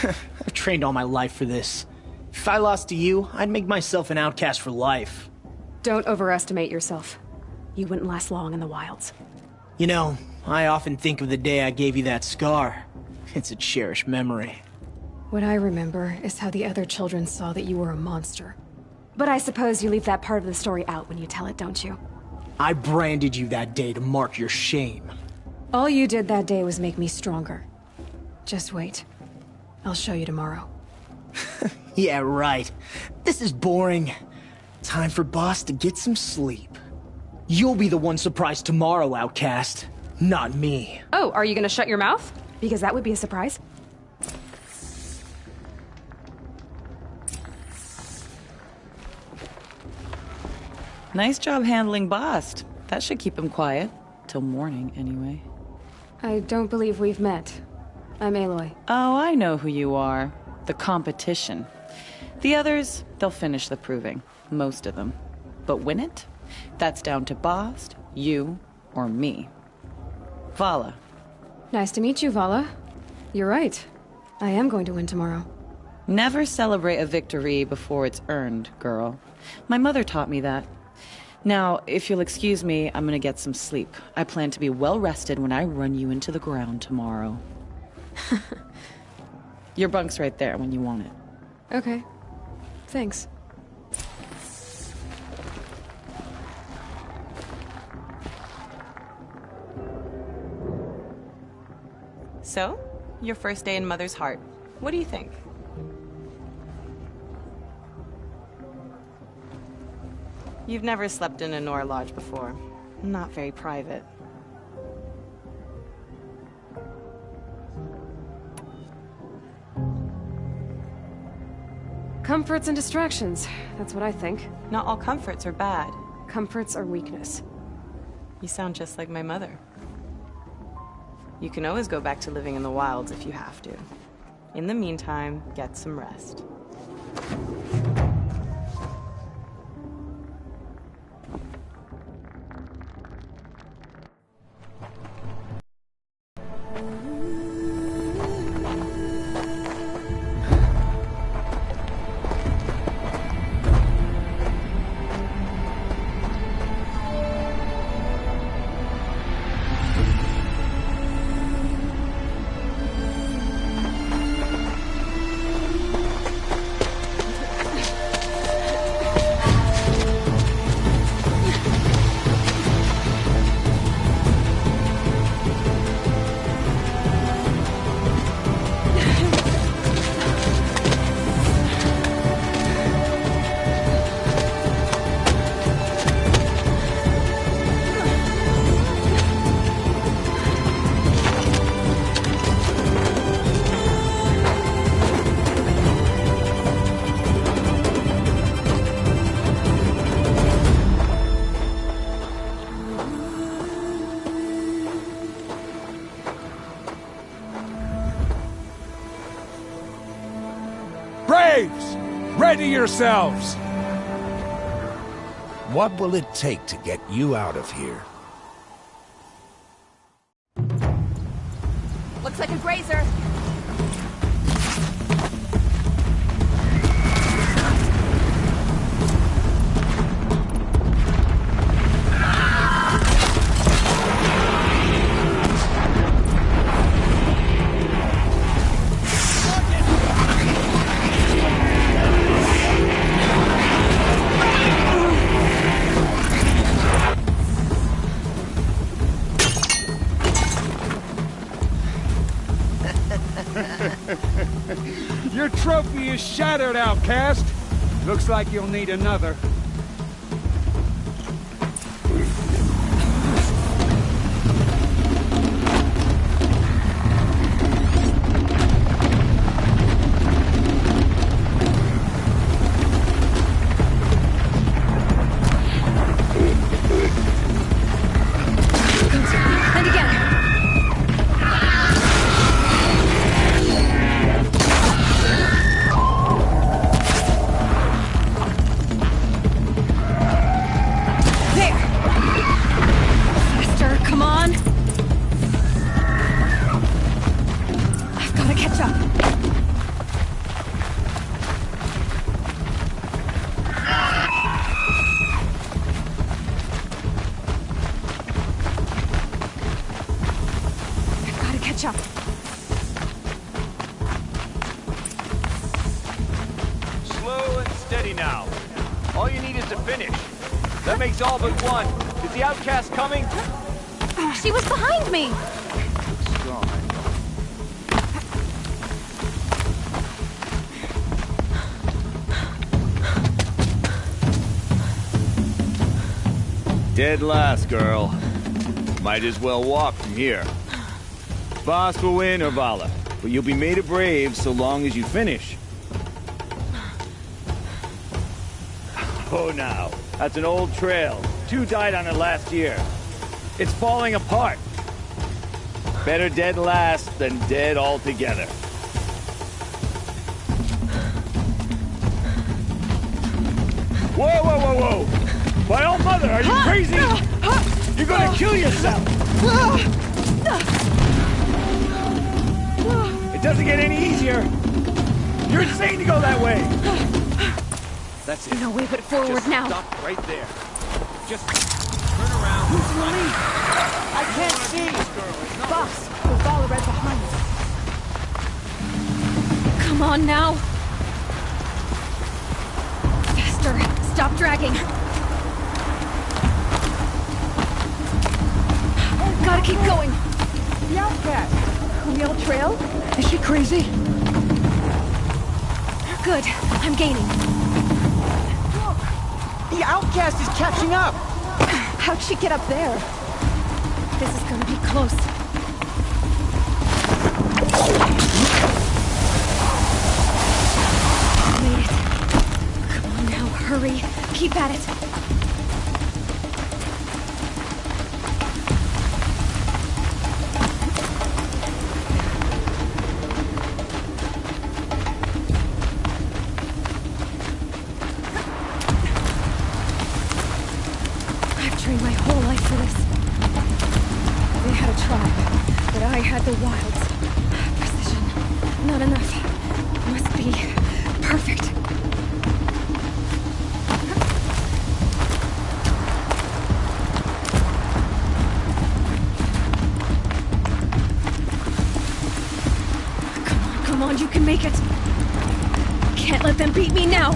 I've trained all my life for this. If I lost to you, I'd make myself an outcast for life. Don't overestimate yourself. You wouldn't last long in the wilds. You know, I often think of the day I gave you that scar. It's a cherished memory. What I remember is how the other children saw that you were a monster. But I suppose you leave that part of the story out when you tell it, don't you? I branded you that day to mark your shame. All you did that day was make me stronger. Just wait. I'll show you tomorrow. Yeah, right. This is boring. Time for Boss to get some sleep. You'll be the one surprised tomorrow, outcast. Not me. Oh, are you gonna shut your mouth? Because that would be a surprise. Nice job handling Bast. That should keep him quiet. Till morning, anyway. I don't believe we've met. I'm Aloy. Oh, I know who you are. The competition. The others, they'll finish the proving. Most of them. But win it? That's down to Bast, you, or me. Vala. Nice to meet you, Vala. You're right. I am going to win tomorrow. Never celebrate a victory before it's earned, girl. My mother taught me that. Now, if you'll excuse me, I'm gonna get some sleep. I plan to be well rested when I run you into the ground tomorrow. Your bunk's right there when you want it. Okay. Thanks. So, your first day in Mother's heart. What do you think? You've never slept in a Nora lodge before. Not very private. Comforts and distractions. That's what I think. Not all comforts are bad. Comforts are weakness. You sound just like my mother. You can always go back to living in the wilds if you have to. In the meantime, get some rest. Braves! Ready yourselves! What will it take to get you out of here? Looks like a grazer. Your trophy is shattered, outcast. Looks like you'll need another. And again. Come on! I've got to catch up. I've got to catch up. Slow and steady now. All you need is to finish. That makes all but one. Is the outcast coming? She was behind me! Strong. Dead last, girl. Might as well walk from here. Boss will win or Vala, but you'll be made a brave so long as you finish. Oh, now. That's an old trail. 2 died on it last year. It's falling apart. Better dead last than dead altogether. Whoa, whoa, whoa, whoa! My own mother, are you crazy? You're gonna kill yourself! It doesn't get any easier! You're insane to go that way! That's it. No way but forward Just now. Stop right there. Just turn around. Who's running? I can't see! Boss, the Vala right behind us. Come on now. Faster. Stop dragging. Gotta keep going. The outcast! On the old trail? Is she crazy? Good. I'm gaining. Look! The outcast is catching up! How'd she get up there? This is gonna be close. Made it. Come on now, hurry. Keep at it. Trained my whole life for this. They had a tribe, but I had the wilds. Precision. Not enough. Must be perfect. Come on, you can make it. Can't let them beat me now.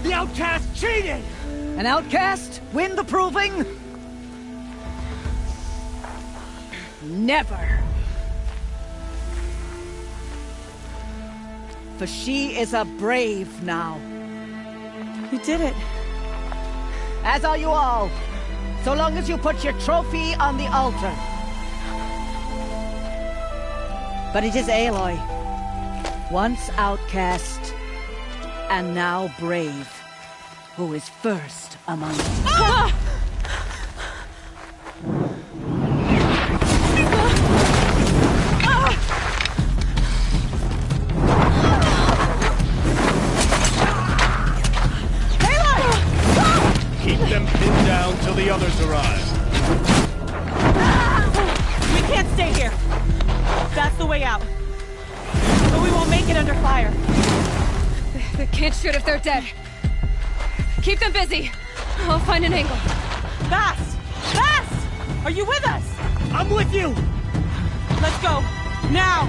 The outcast cheated! An outcast? Win the proving? Never. For she is a brave now. You did it. As are you all. So long as you put your trophy on the altar. But it is Aloy. Once outcast, And now Brave, who is first among us. Keep them pinned down till the others arrive. We can't stay here. That's the way out. But we won't make it under fire. They can't shoot if they're dead. Keep them busy. I'll find an angle. Fast! Fast! Are you with us? I'm with you! Let's go. Now!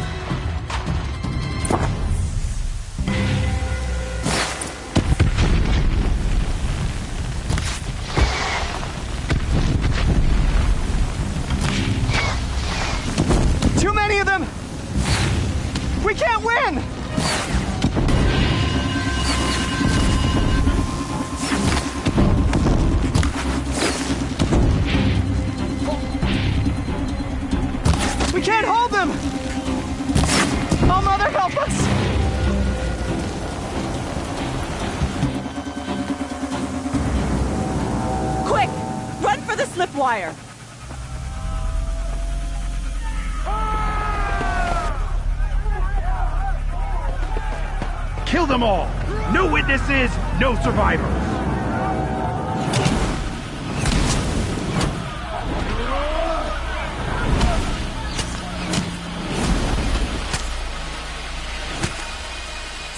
Too many of them! We can't win! We can't hold them! Oh, Mother, help us! Quick! Run for the slip wire! Kill them all! No witnesses, no survivors!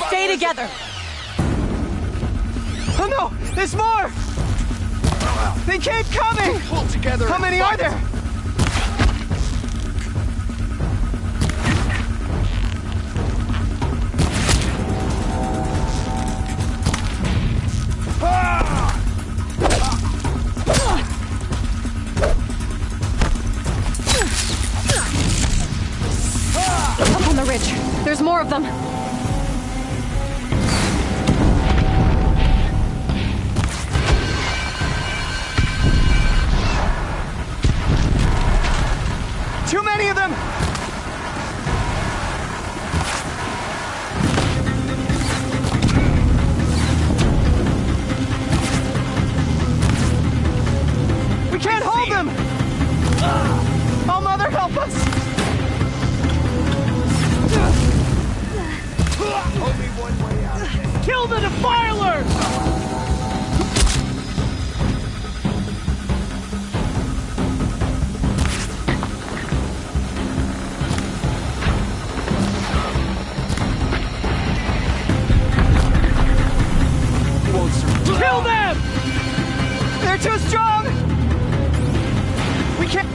Stay together! Oh no! There's more! They keep coming! Pull together. How many are there? Up on the ridge. There's more of them. Too many of them! We can't hold them! Oh, Mother, help us! Only one way out. Kill the defilers! Kill them! They're too strong! We can't...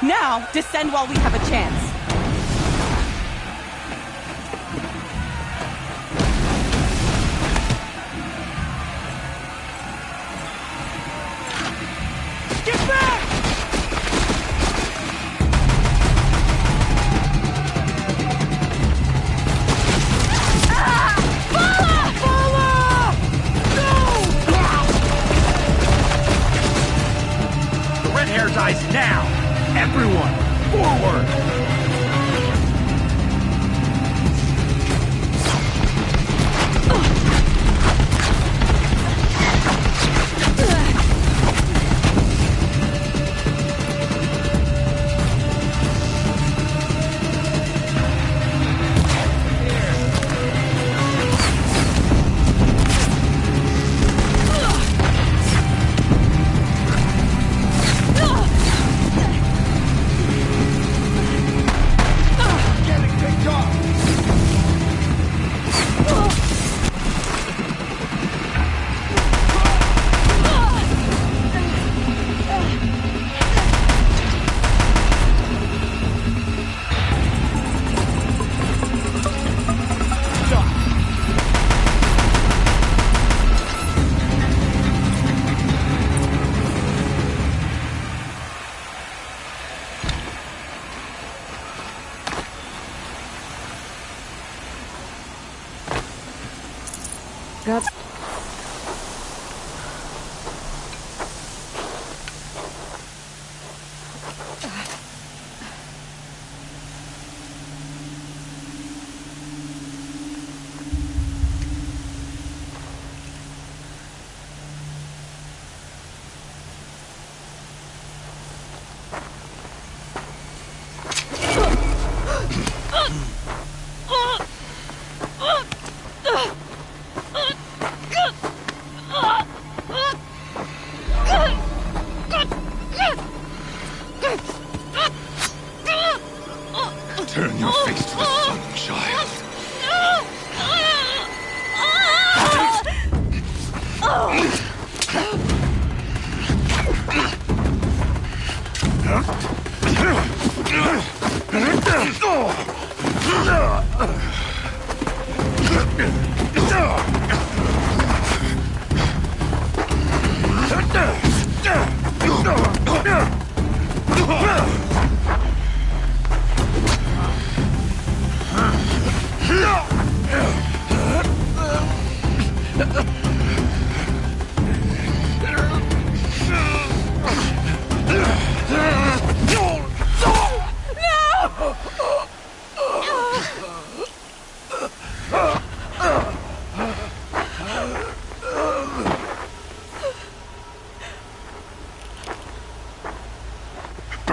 Now, descend while we have a chance. Get back! The red hair dies now! Everyone, forward!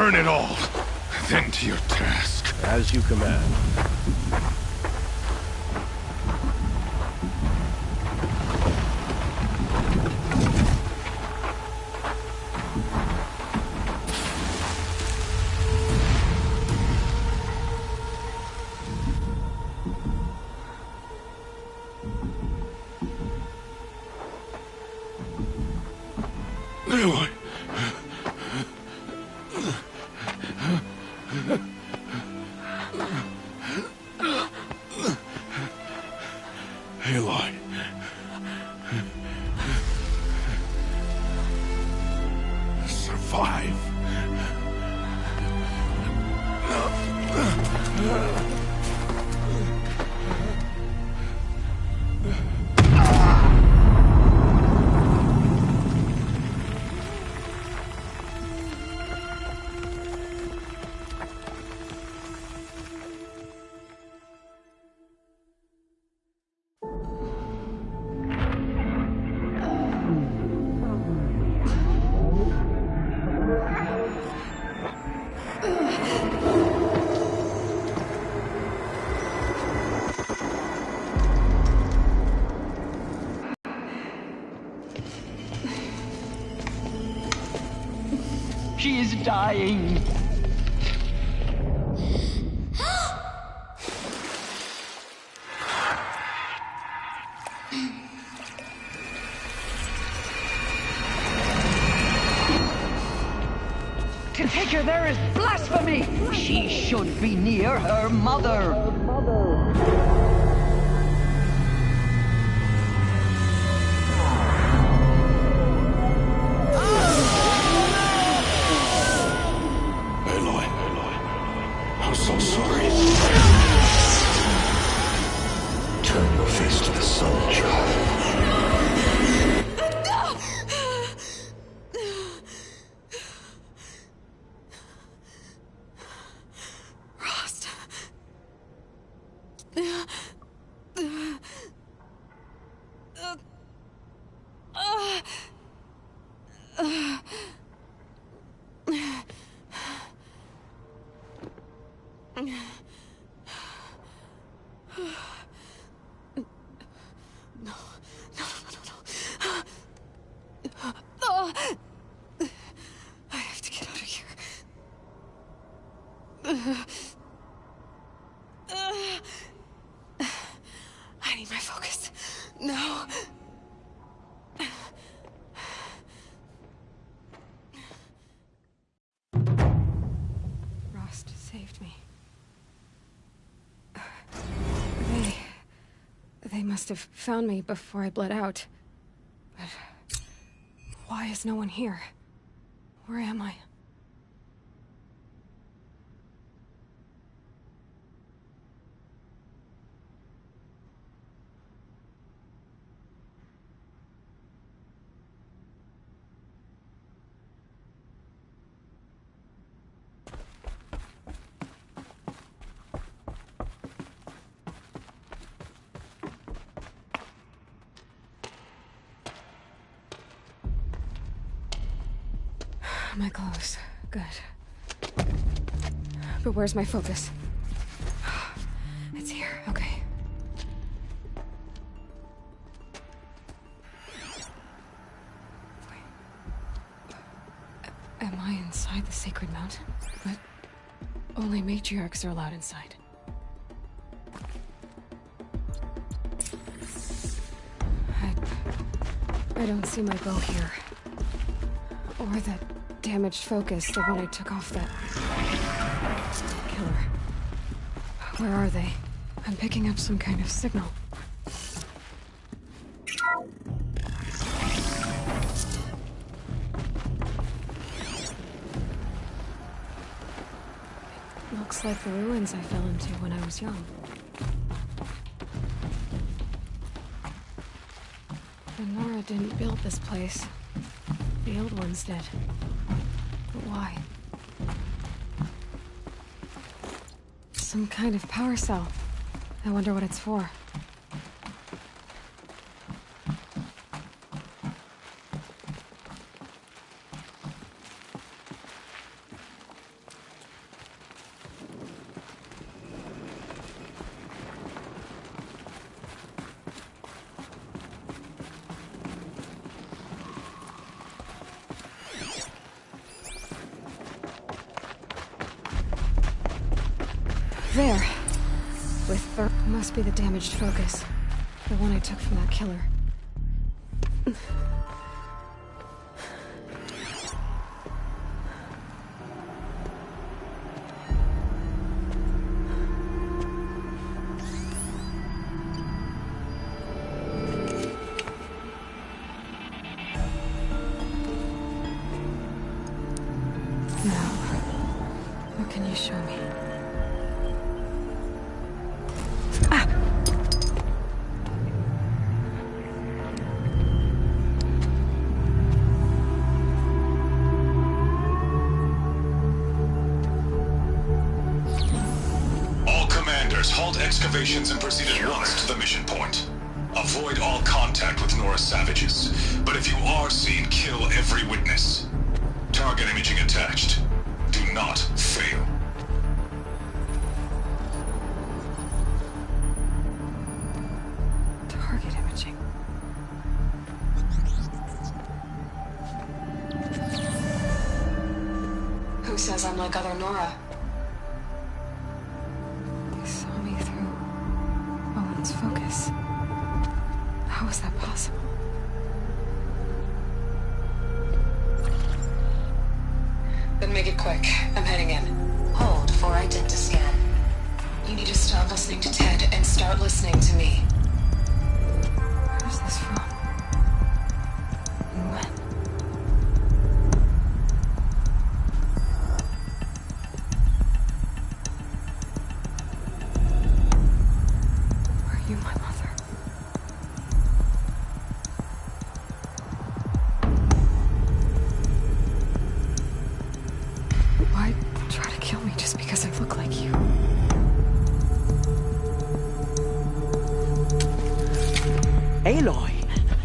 Burn it all, then to your task. As you command. Aloy. Aloy. Survive. She is dying. To take her there is blasphemy. She should be near her mother. I'm so sorry. Turn your face to the sun, child. Rost. I have to get out of here. I need my focus. No. Rost saved me. They must have found me before I bled out. But why is no one here? Where am I? My clothes. Good. But where's my focus? It's here. Okay. Wait. Am I inside the sacred mountain? But only matriarchs are allowed inside. I don't see my bow here. Or that damaged focus the one I took off that killer. Where are they? I'm picking up some kind of signal. It looks like the ruins I fell into when I was young. The Nora didn't build this place. The old ones did. But why? Some kind of power cell. I wonder what it's for. There. With must be the damaged focus. The one I took from that killer. Now, what can you show me? Halt excavations and proceed at once to the mission point. Avoid all contact with Nora savages, but if you are seen, kill every witness. Target imaging attached. Do not fail. Target imaging. Who says I'm like other Nora? Focus. How is that possible? Then make it quick. I'm heading in. Hold for identiscan. You need to stop listening to Ted and start listening to me. Where's this from? And when? You, my mother. Why try to kill me just because I look like you? Aloy,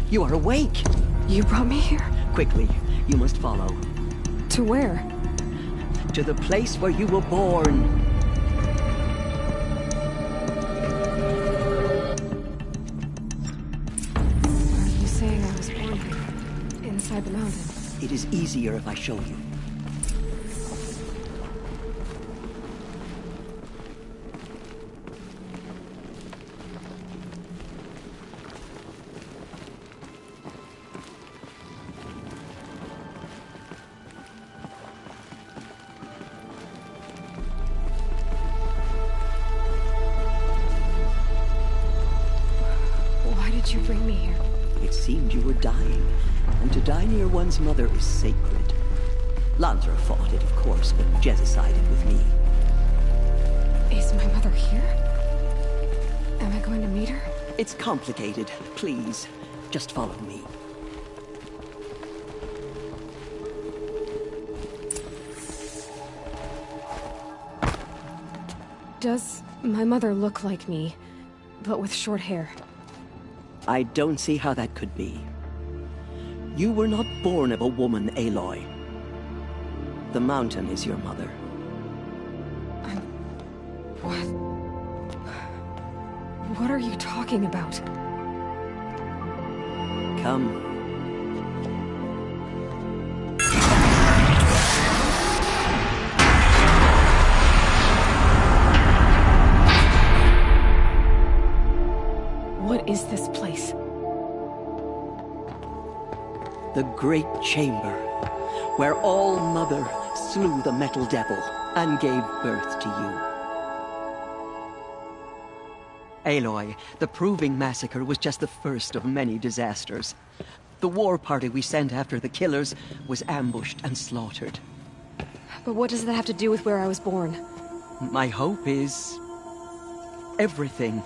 you are awake. You brought me here? Quickly, you must follow. To where? To the place where you were born. Inside the mountain. It is easier if I show you. Why did you bring me here? It seemed you were dying. And to die near one's mother is sacred. Lansra fought it, of course, but Jezza sided with me. Is my mother here? Am I going to meet her? It's complicated. Please, just follow me. Does my mother look like me, but with short hair? I don't see how that could be. You were not born of a woman, Aloy. The mountain is your mother. What? What are you talking about? Come. What is this place? The Great Chamber, where All-Mother slew the Metal Devil and gave birth to you. Aloy, the Proving Massacre was just the first of many disasters. The war party we sent after the killers was ambushed and slaughtered. But what does that have to do with where I was born? My hope is... everything.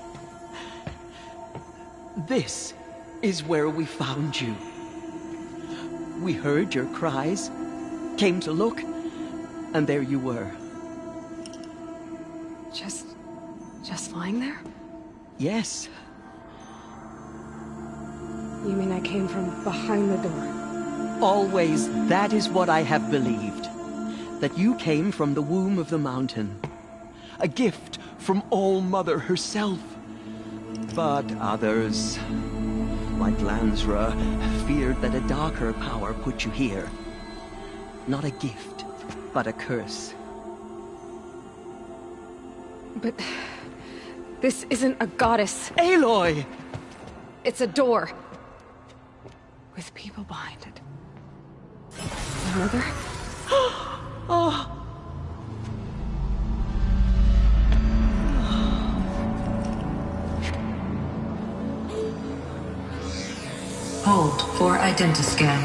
This is where we found you. We heard your cries, came to look, and there you were. Just lying there? Yes. You mean I came from behind the door? Always, that is what I have believed. That you came from the womb of the mountain. A gift from All-Mother herself. But others, like Lansra, feared that a darker power put you here. Not a gift, but a curse. But this isn't a goddess. Aloy! It's a door. With people behind it. My mother? Oh! Hold for identiscan.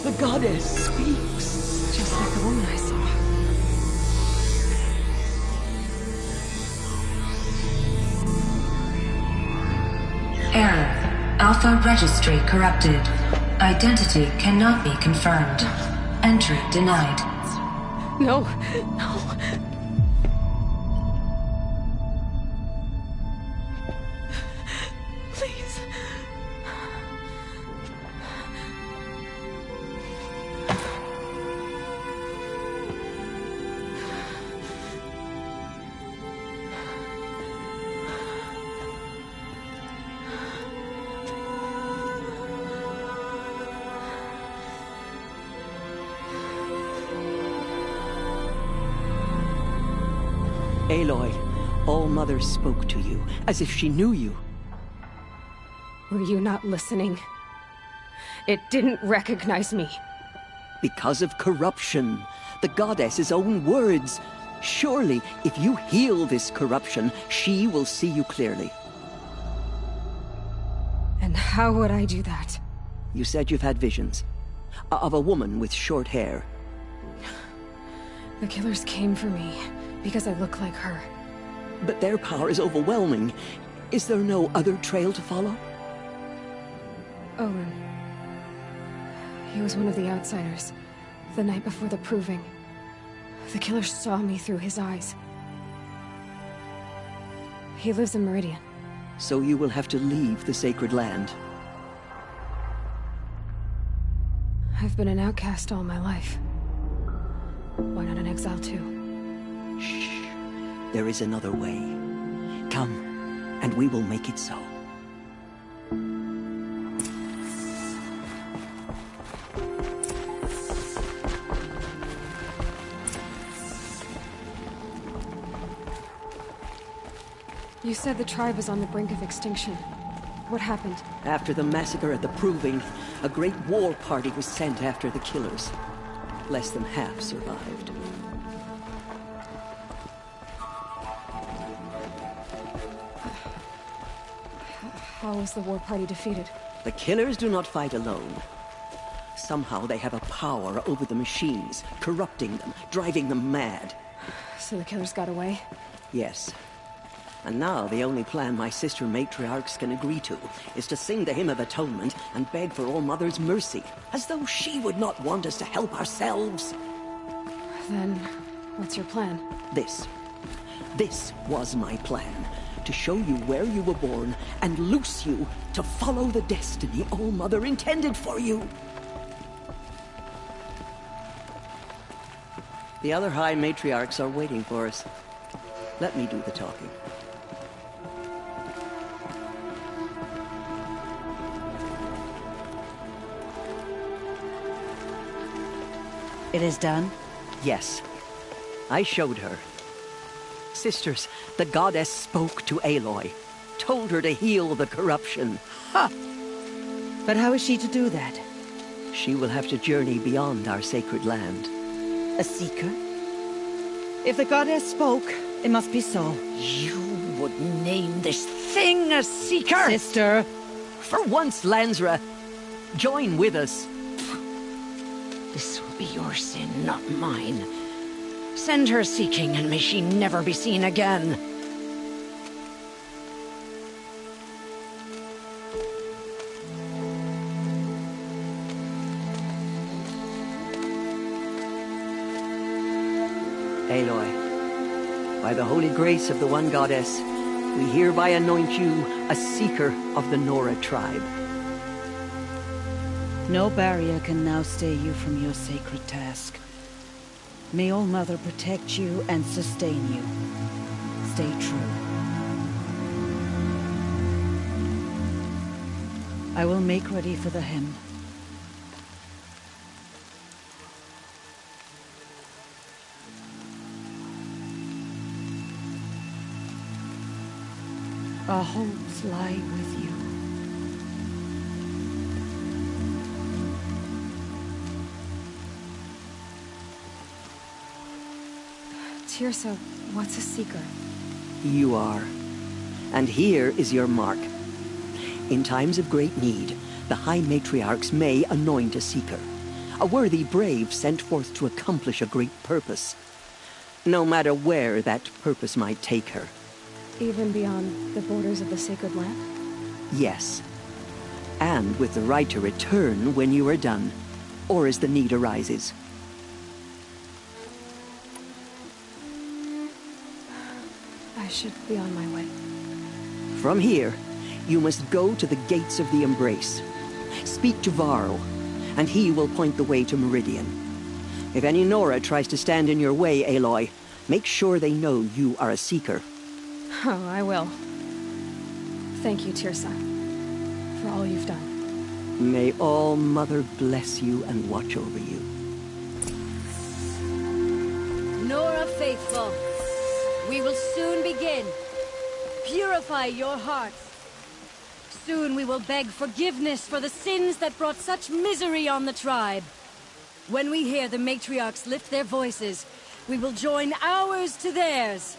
The goddess speaks. Just like the woman I saw. Error. Alpha registry corrupted. Identity cannot be confirmed. Entry denied. No, no. Please. Aloy, All-Mother spoke to you, as if she knew you. Were you not listening? It didn't recognize me. Because of corruption. The goddess's own words. Surely, if you heal this corruption, she will see you clearly. And how would I do that? You said you've had visions. Of a woman with short hair. The killers came for me, because I look like her. But their power is overwhelming. Is there no other trail to follow? Owen. He was one of the outsiders, the night before the proving. The killer saw me through his eyes. He lives in Meridian. So you will have to leave the sacred land. I've been an outcast all my life. Why not an exile too? Shh. There is another way. Come, and we will make it so. You said the tribe is on the brink of extinction. What happened? After the massacre at the Proving, a great war party was sent after the killers. Less than half survived. How was the war party defeated? The killers do not fight alone. Somehow they have a power over the machines, corrupting them, driving them mad. So the killers got away? Yes. And now the only plan my sister matriarchs can agree to is to sing the Hymn of Atonement and beg for All-Mother's mercy, as though she would not want us to help ourselves. Then, what's your plan? This was my plan. To show you where you were born and loose you to follow the destiny All-Mother intended for you. The other High Matriarchs are waiting for us. Let me do the talking. It is done? Yes. I showed her. Sisters, the goddess spoke to Aloy. Told her to heal the corruption. Ha! But how is she to do that? She will have to journey beyond our sacred land. A seeker? If the goddess spoke, it must be so. You would name this thing a seeker? Sister! For once, Lansra, join with us. This will be your sin, not mine. Send her seeking, and may she never be seen again. Aloy, by the holy grace of the one goddess, we hereby anoint you a seeker of the Nora tribe. No barrier can now stay you from your sacred task. May All-Mother protect you and sustain you. Stay true. I will make ready for the hymn. Our hopes lie with you. Tirsa, what's a seeker? You are. And here is your mark. In times of great need, the High Matriarchs may anoint a seeker. A worthy brave sent forth to accomplish a great purpose. No matter where that purpose might take her. Even beyond the borders of the sacred land? Yes. And with the right to return when you are done, or as the need arises. I should be on my way. From here, you must go to the gates of the Embrace. Speak to Varl, and he will point the way to Meridian. If any Nora tries to stand in your way, Aloy, make sure they know you are a seeker. Oh, I will. Thank you, Tirsa, for all you've done. May All Mother bless you and watch over you. Nora Faithful, we will soon begin. Purify your hearts. Soon we will beg forgiveness for the sins that brought such misery on the tribe. When we hear the matriarchs lift their voices, we will join ours to theirs.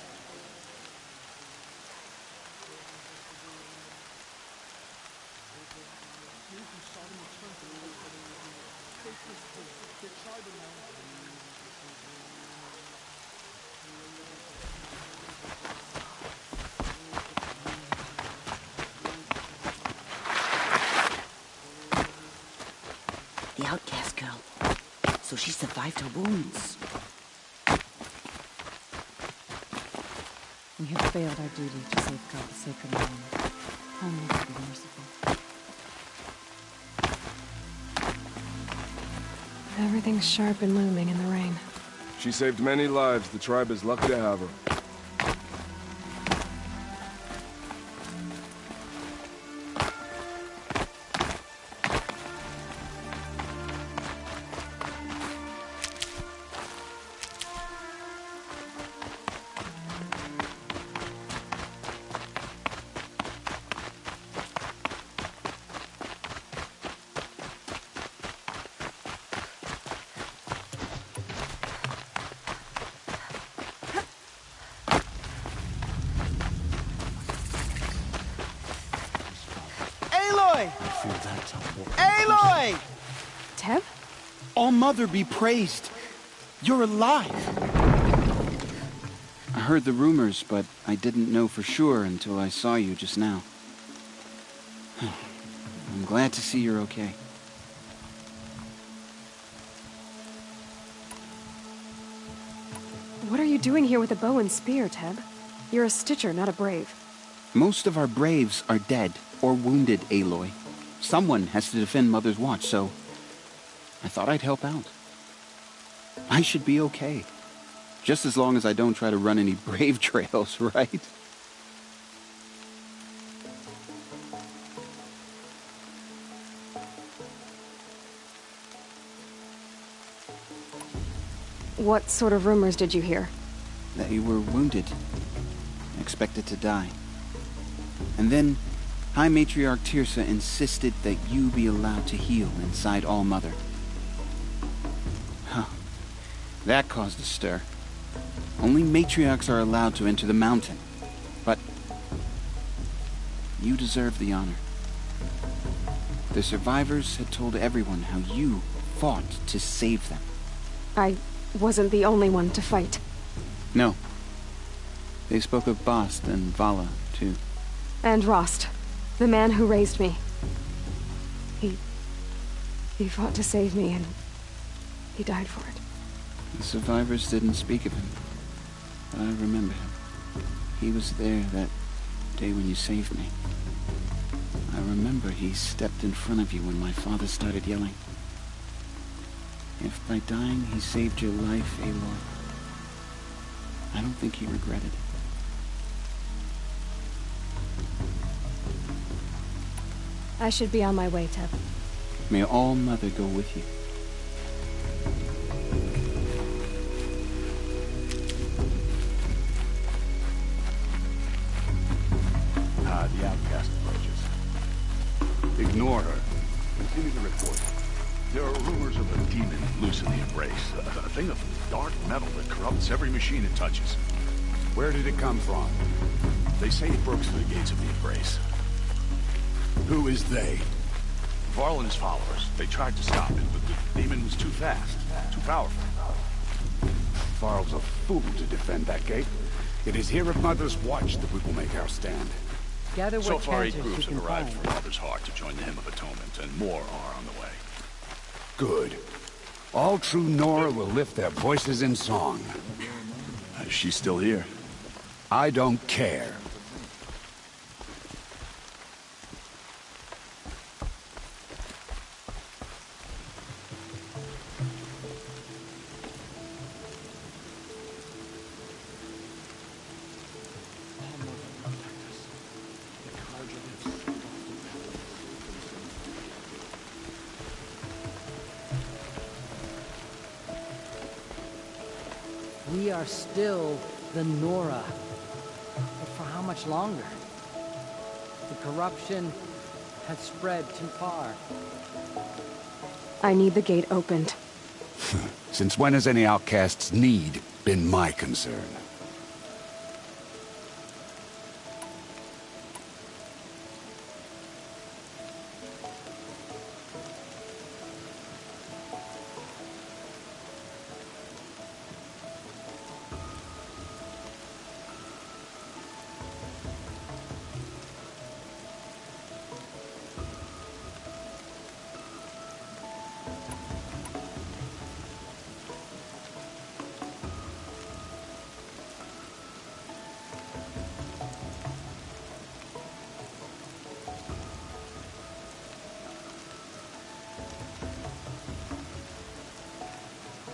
The outcast girl. So she survived her wounds. We have failed our duty to safeguard the sacred land. Only to be merciful. Everything's sharp and looming in the rain. She saved many lives. The tribe is lucky to have her. Aloy! Aloy! Teb? All Mother be praised. You're alive. I heard the rumors, but I didn't know for sure until I saw you just now. I'm glad to see you're okay. What are you doing here with a bow and spear, Teb? You're a Stitcher, not a Brave. Most of our Braves are dead or wounded, Aloy. Someone has to defend Mother's watch, so I thought I'd help out. I should be okay. Just as long as I don't try to run any Brave trails, right? What sort of rumors did you hear? That you were wounded. Expected to die. And then, High Matriarch Tirsa insisted that you be allowed to heal inside All Mother. Huh. That caused a stir. Only matriarchs are allowed to enter the mountain. But you deserve the honor. The survivors had told everyone how you fought to save them. I wasn't the only one to fight. No. They spoke of Bast and Vala, too. And Rost, the man who raised me. He fought to save me, and he died for it. The survivors didn't speak of him, but I remember him. He was there that day when you saved me. I remember he stepped in front of you when my father started yelling. If by dying he saved your life, Aloy, I don't think he regretted it. I should be on my way, Teb. May All Mother go with you. powers of a demon loose in the Embrace. A thing of dark metal that corrupts every machine it touches. Where did it come from? They say it broke through the gates of the Embrace. Who is they? Varl and his followers. They tried to stop it, but the demon was too fast, too powerful. Varl's a fool to defend that gate. It is here at Mother's Watch that we will make our stand. Gather So what far, 8 chanters groups you have can arrived find. from Mother's Heart to join the Hymn of Atonement, and more are on the way. Good. All true Nora will lift their voices in song. She's still here. I don't care. We are still the Nora. But for how much longer? The corruption has spread too far. I need the gate opened. Since when has any outcast's need been my concern?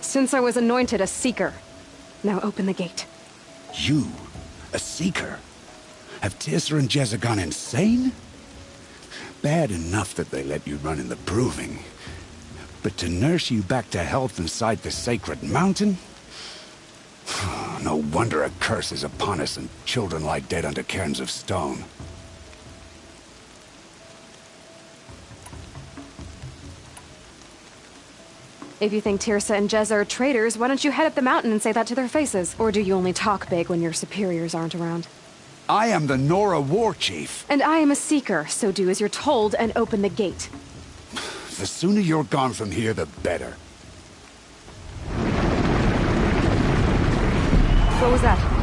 Since I was anointed a Seeker. Now open the gate. You? A Seeker? Have Tirsa and Jezza gone insane? Bad enough that they let you run in the Proving. But to nurse you back to health inside the Sacred Mountain? No wonder a curse is upon us and children lie dead under cairns of stone. If you think Tirsa and Jezza are traitors, why don't you head up the mountain and say that to their faces? Or do you only talk big when your superiors aren't around? I am the Nora War Chief. And I am a Seeker, so do as you're told and open the gate. The sooner you're gone from here, the better. What was that?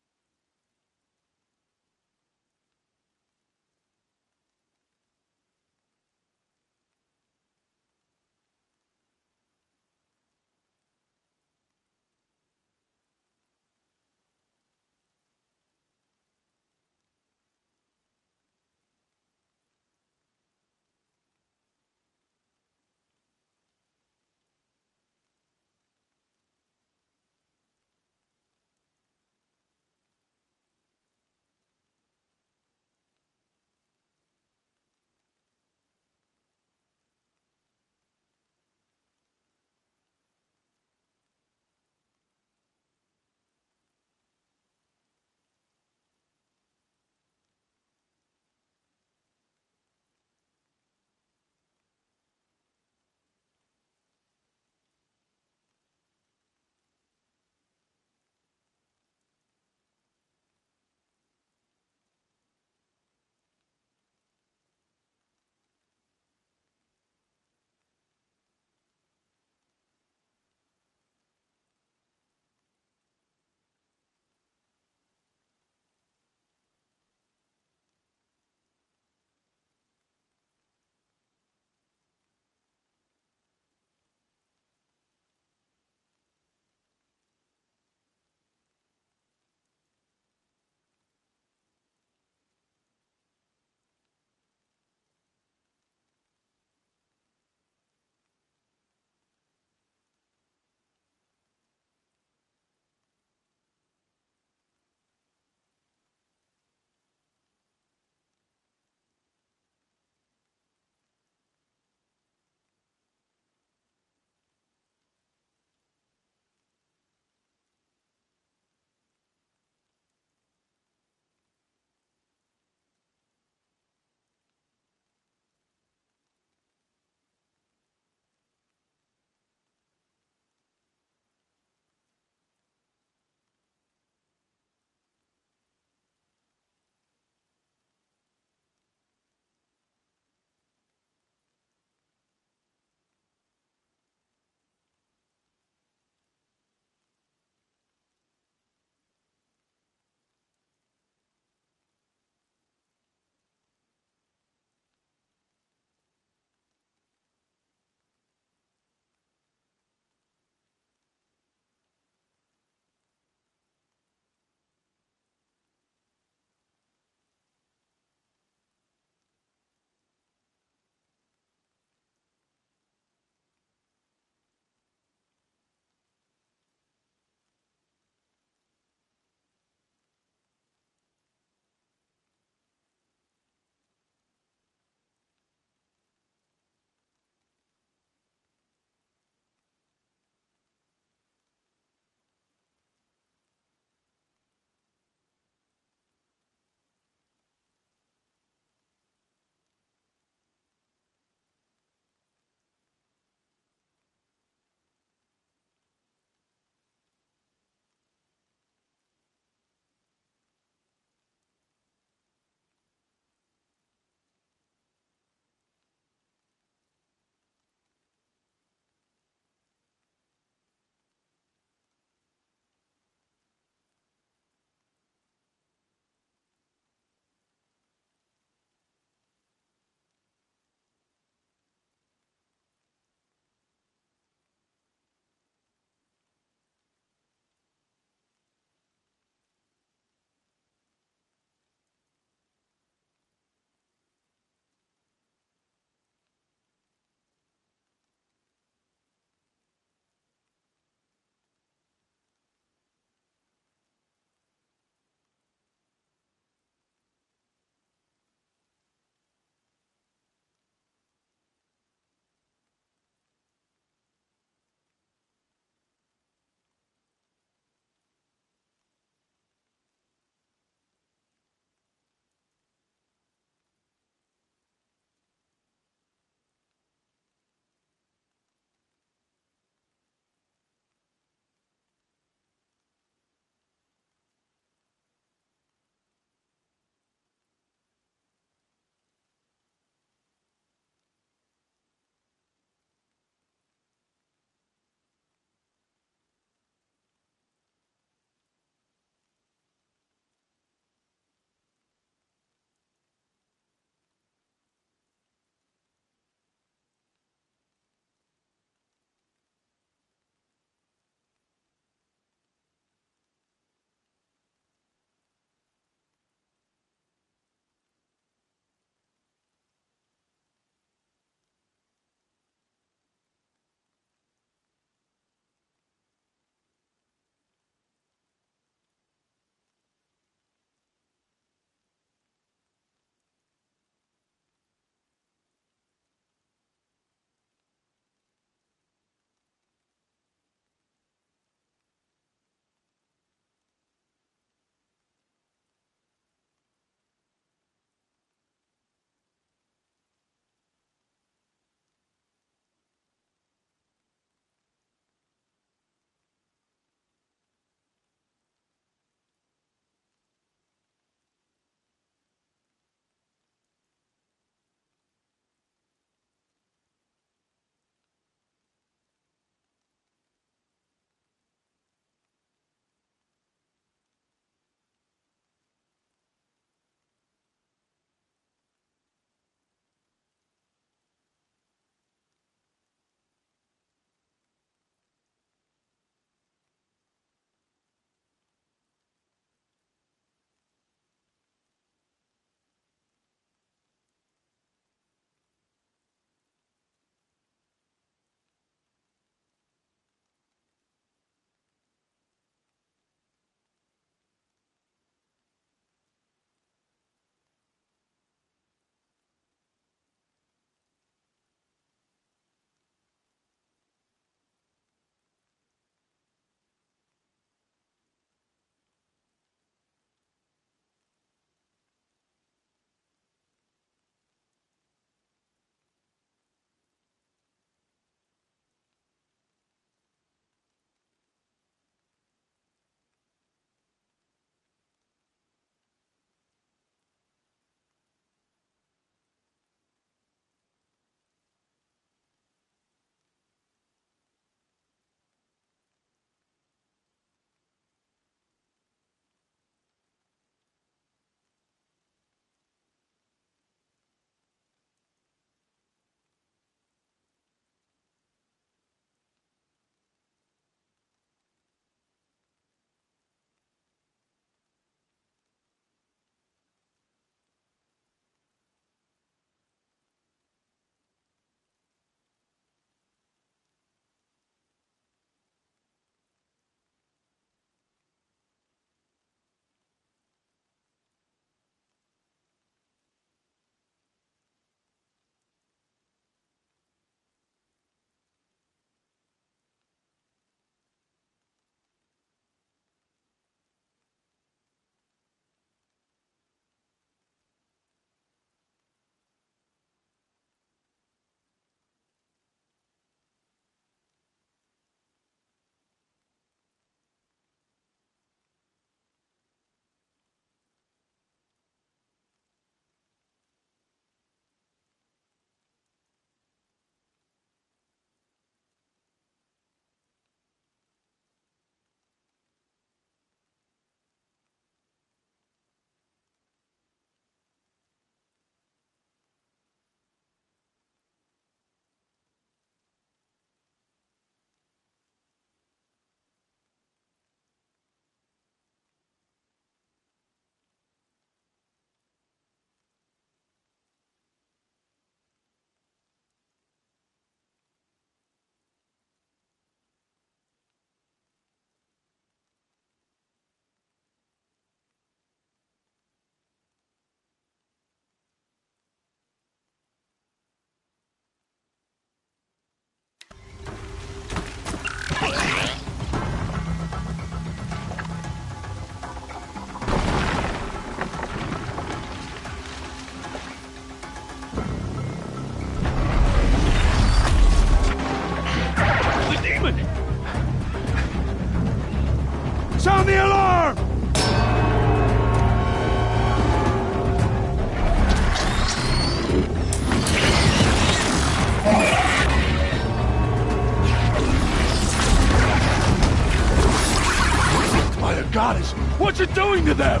What you doing to them?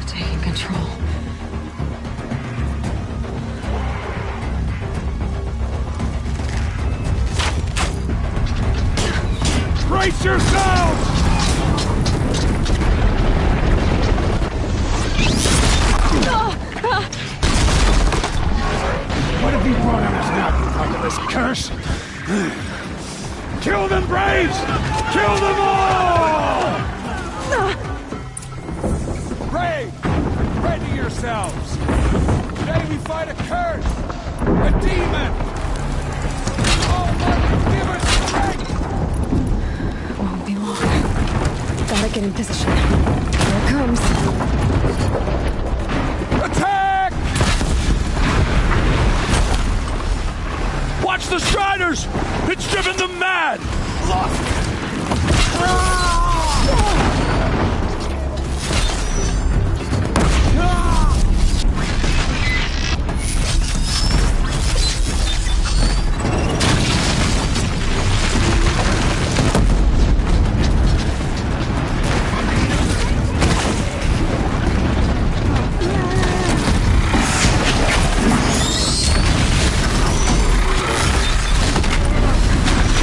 Taking control. Brace yourselves! What have you brought on us now, you thunderous curse? Kill them, Braves! Kill them all! Brave! Ready yourselves! Today we fight a curse! A demon! Almighty, give us strength! Won't be long. Gotta get in position. Here it comes. Attack! Watch the Striders! It's driven them mad!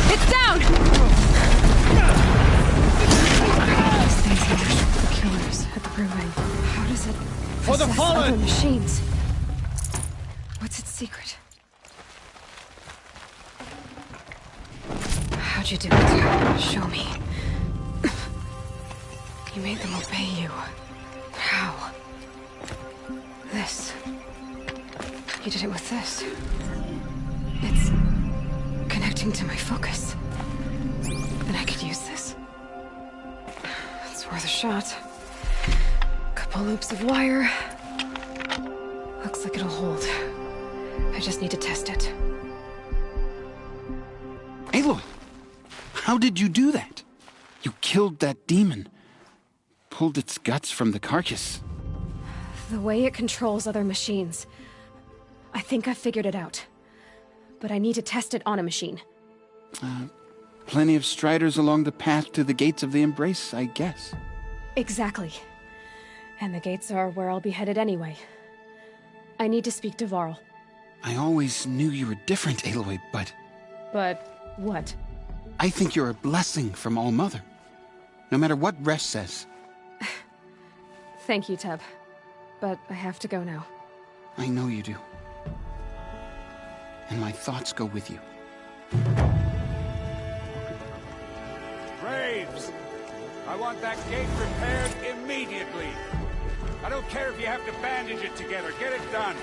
It's down! These things are the killers at the proving. How does it For the possess fallen! other machines? What's its secret? How'd you do it? Show me. You made them obey you. How? This. You did it with this. It's connecting to my focus. Then I could use this. It's worth a shot. Couple loops of wire. Looks like it'll hold. I just need to test it. Aloy, how did you do that? You killed that demon. Pulled its guts from the carcass. The way it controls other machines. I think I figured it out. But I need to test it on a machine. Plenty of Striders along the path to the gates of the Embrace, I guess. Exactly. And the gates are where I'll be headed anyway. I need to speak to Varl. I always knew you were different, Aloy, but But what? I think you're a blessing from All-Mother. No matter what Resh says. Thank you, Teb. But I have to go now. I know you do. And my thoughts go with you. Braves! I want that gate repaired immediately. I don't care if you have to bandage it together. Get it done.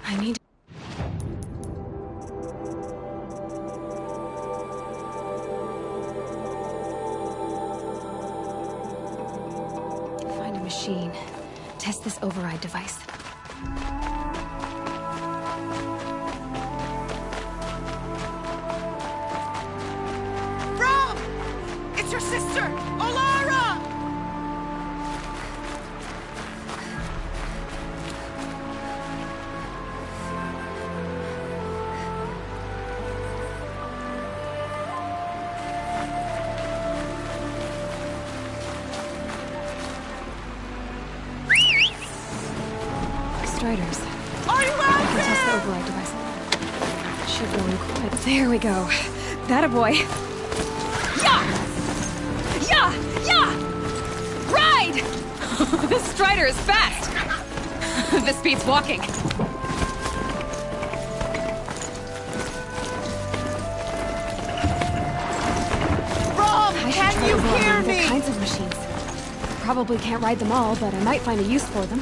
I need find a machine. Test this override device. Rob! It's your sister, Olara! Striders. Are you I can test the override device. Should go in quick. There we go. That a boy. Yeah! Yeah! Yeah! Ride! This Strider is fast! This beats walking. Rob, I should can try you overriding hear other me? kinds of machines. Probably can't ride them all, but I might find a use for them.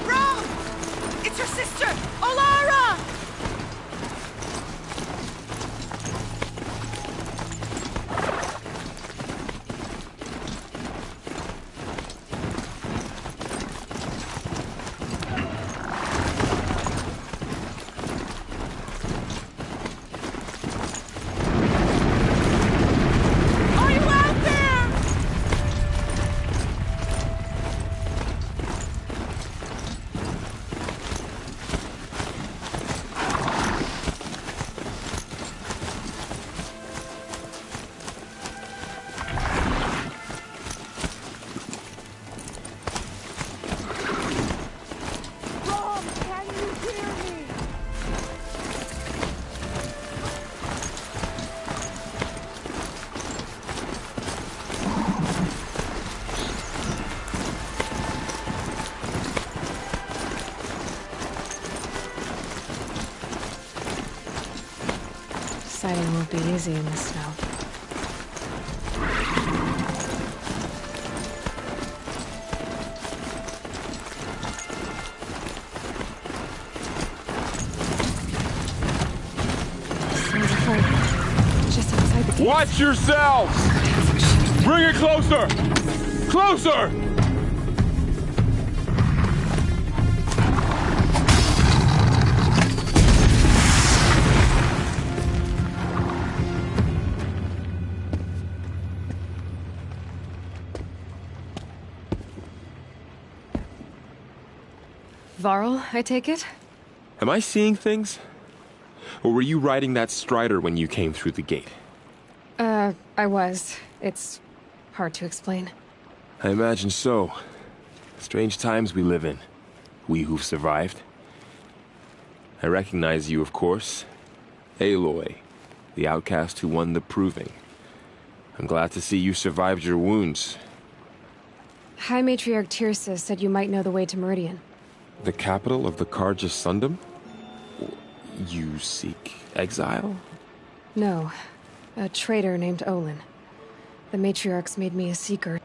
Rob! It's your sister, Olara! Sighting won't be easy in the snow. Sounds of fighting. Just outside the gate. Watch yourselves! Bring it closer! Closer! Varl, I take it? Am I seeing things? Or were you riding that strider when you came through the gate? I was. It's hard to explain. I imagine so. Strange times we live in. We who've survived. I recognize you, of course. Aloy, the outcast who won the proving. I'm glad to see you survived your wounds. High Matriarch Tirsa said you might know the way to Meridian. The capital of the Carja Sundom? You seek exile? No. A traitor named Olin. The Matriarchs made me a seeker.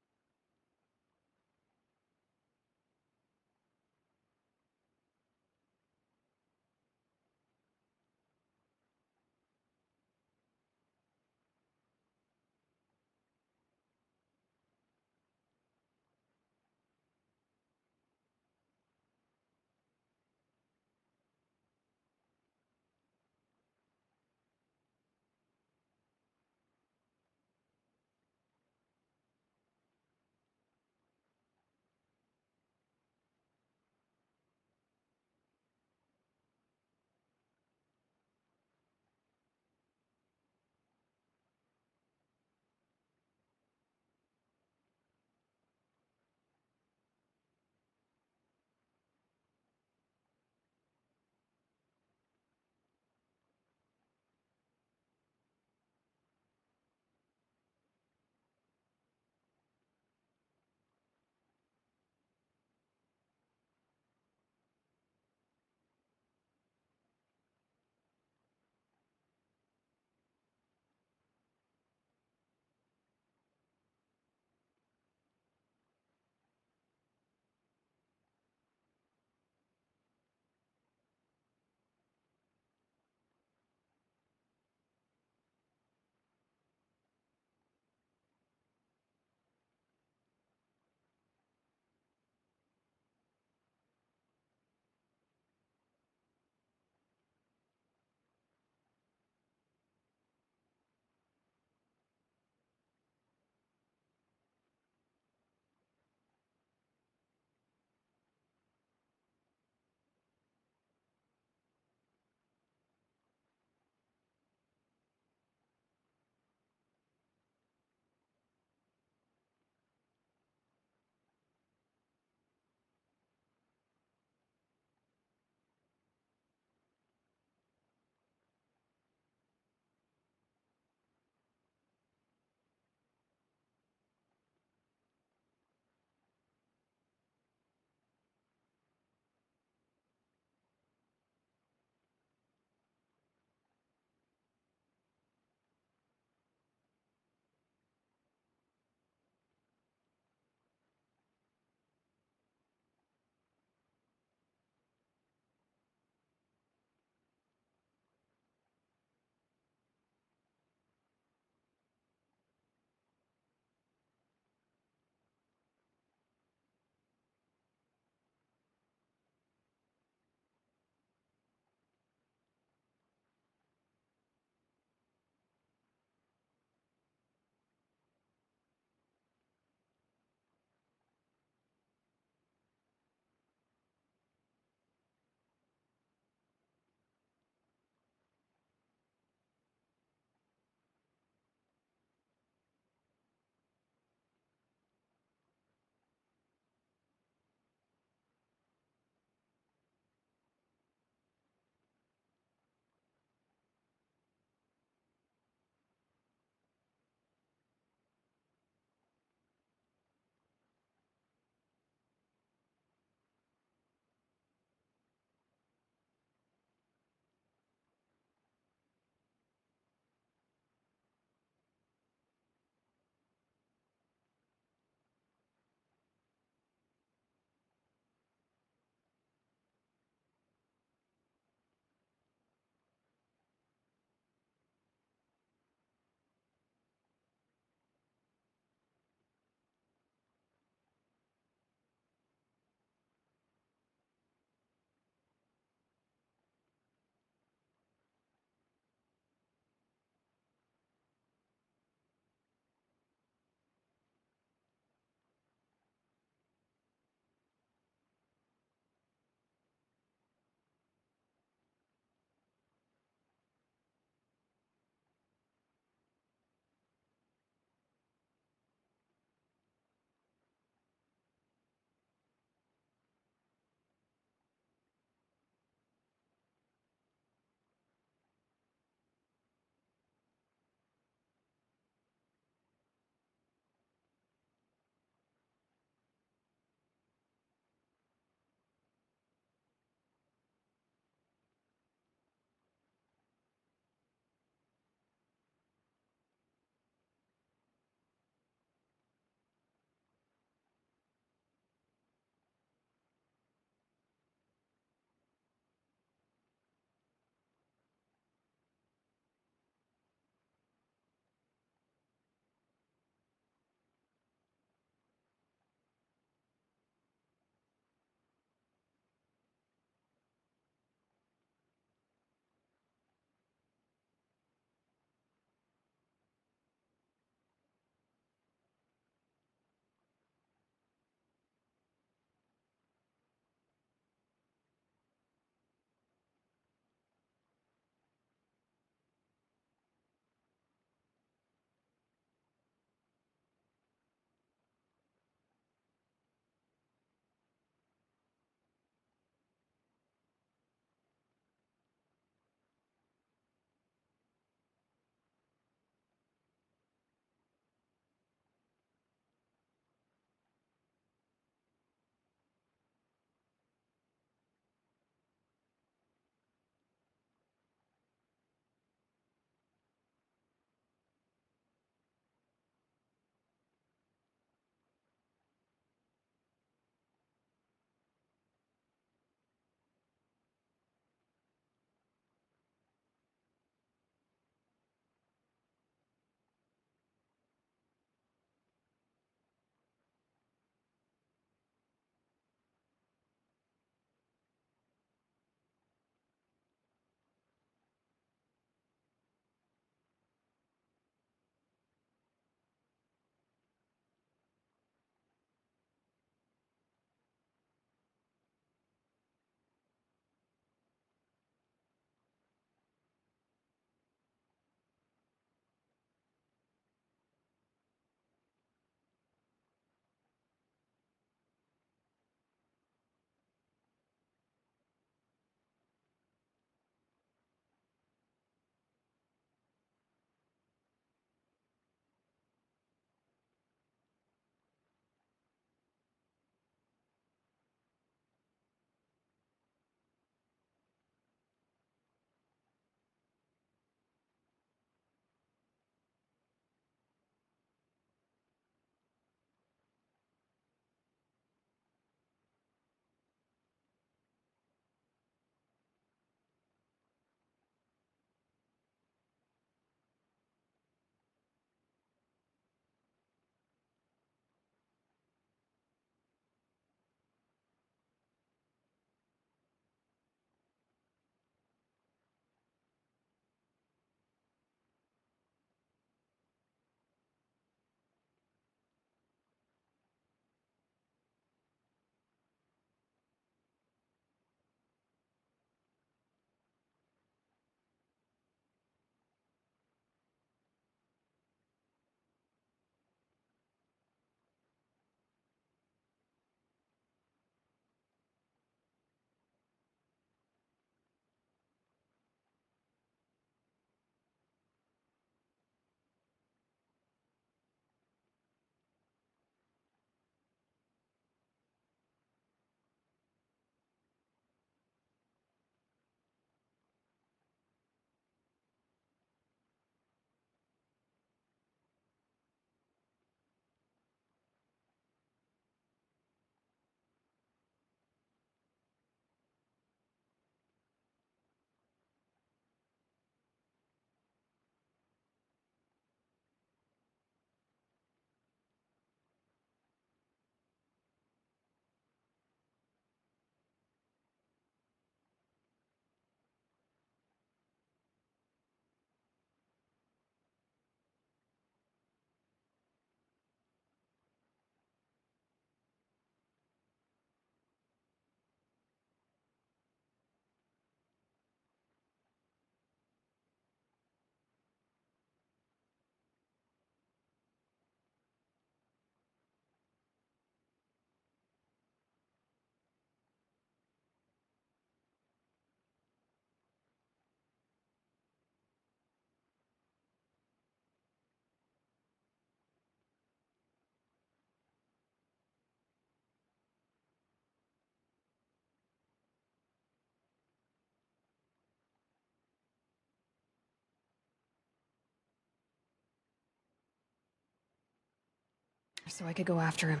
so I could go after him.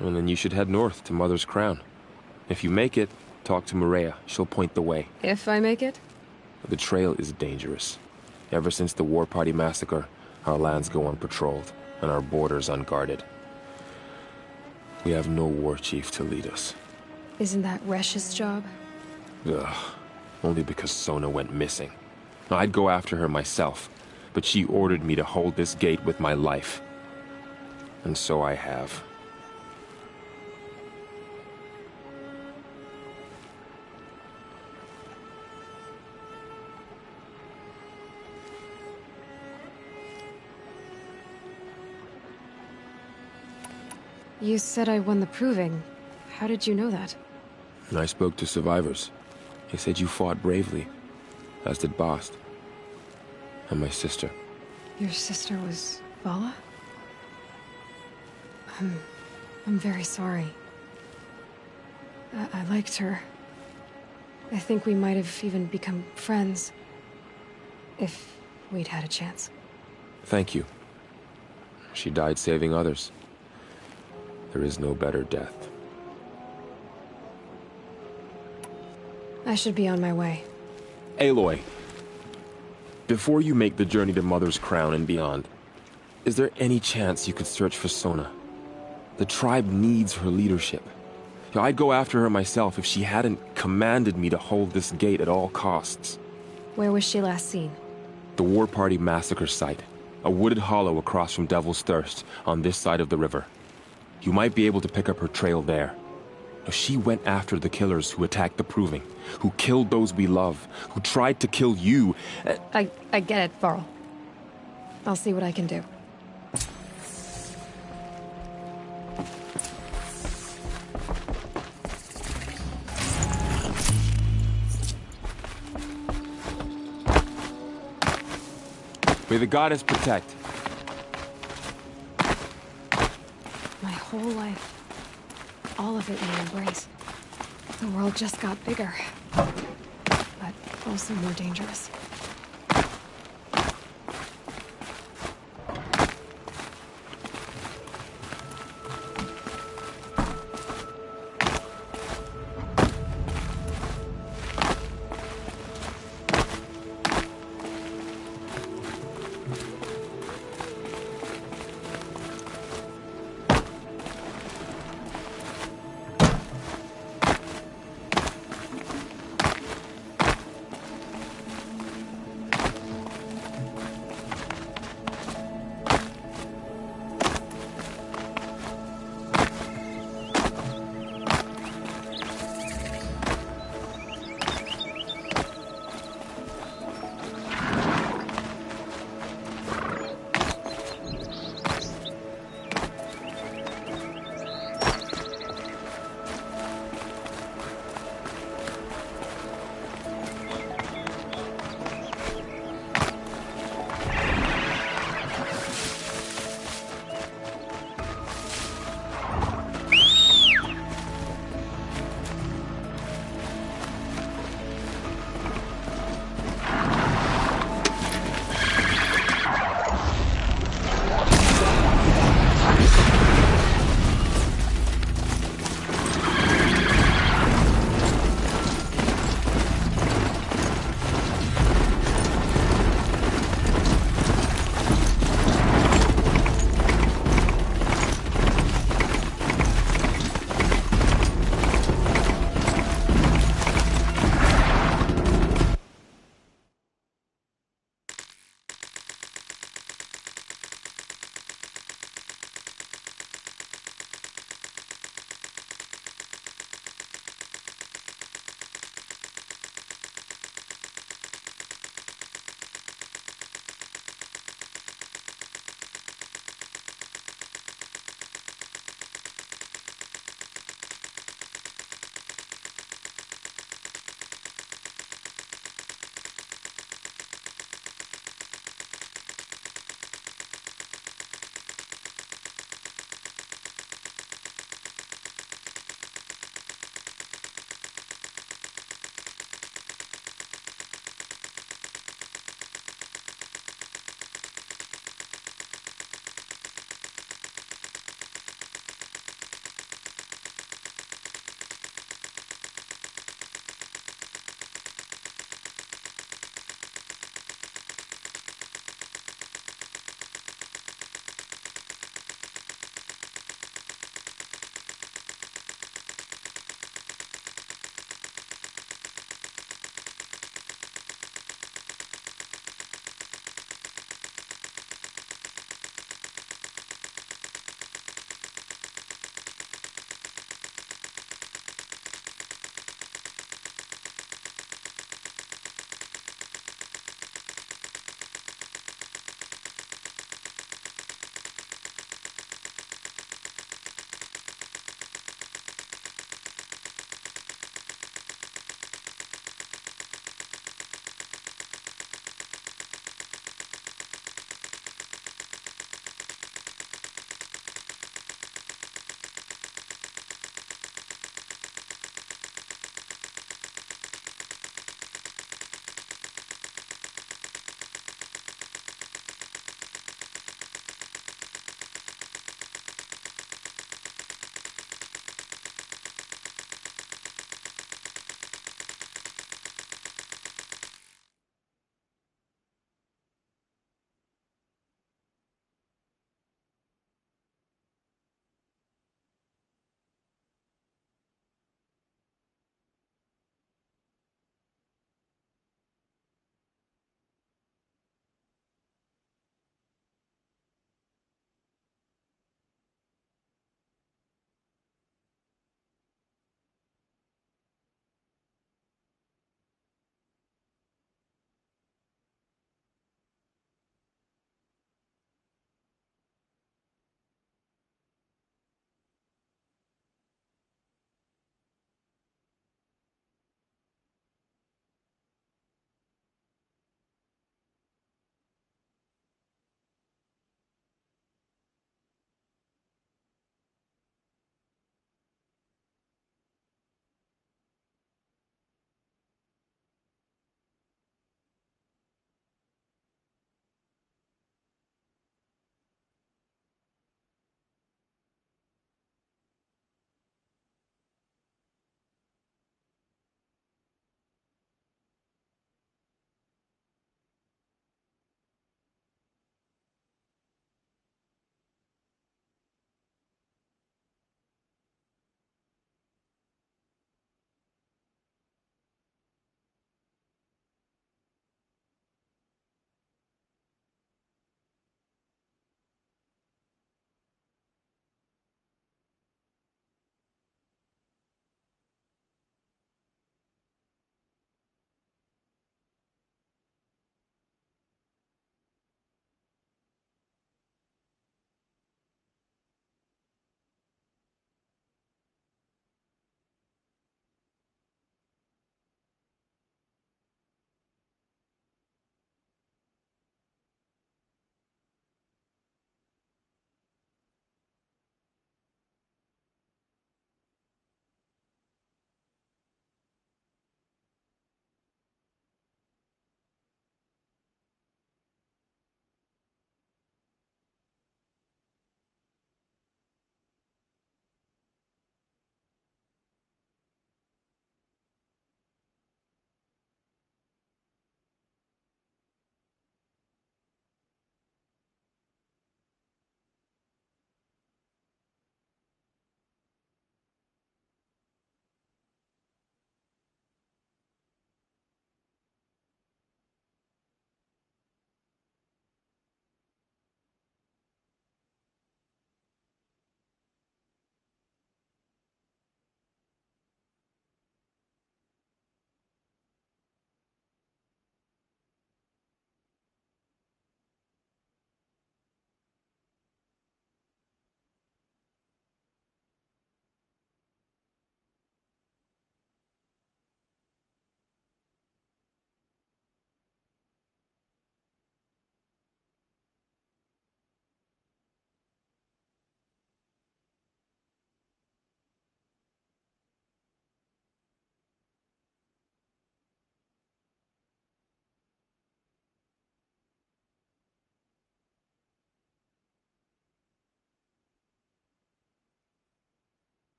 And then you should head north to Mother's Crown. If you make it, talk to Maria. She'll point the way. If I make it? The trail is dangerous. Ever since the War Party massacre, our lands go unpatrolled, and our borders unguarded. We have no war chief to lead us. Isn't that Resh's job? Ugh. Only because Sona went missing. I'd go after her myself, but she ordered me to hold this gate with my life. And so I have. You said I won the proving. How did you know that? I spoke to survivors. They said you fought bravely, as did Bast. And my sister. Your sister was Vala? I'm very sorry. I liked her. I think we might have even become friends. If we'd had a chance. Thank you. She died saving others. There is no better death. I should be on my way. Aloy, before you make the journey to Mother's Crown and beyond, is there any chance you could search for Sona? The tribe needs her leadership. I'd go after her myself if she hadn't commanded me to hold this gate at all costs. Where was she last seen? The War Party massacre site. A wooded hollow across from Devil's Thirst, on this side of the river. You might be able to pick up her trail there. She went after the killers who attacked the Proving, who killed those we love, who tried to kill you. I get it, Varl. I'll see what I can do. May the goddess protect. My whole life. All of it in embrace. The world just got bigger. But also more dangerous.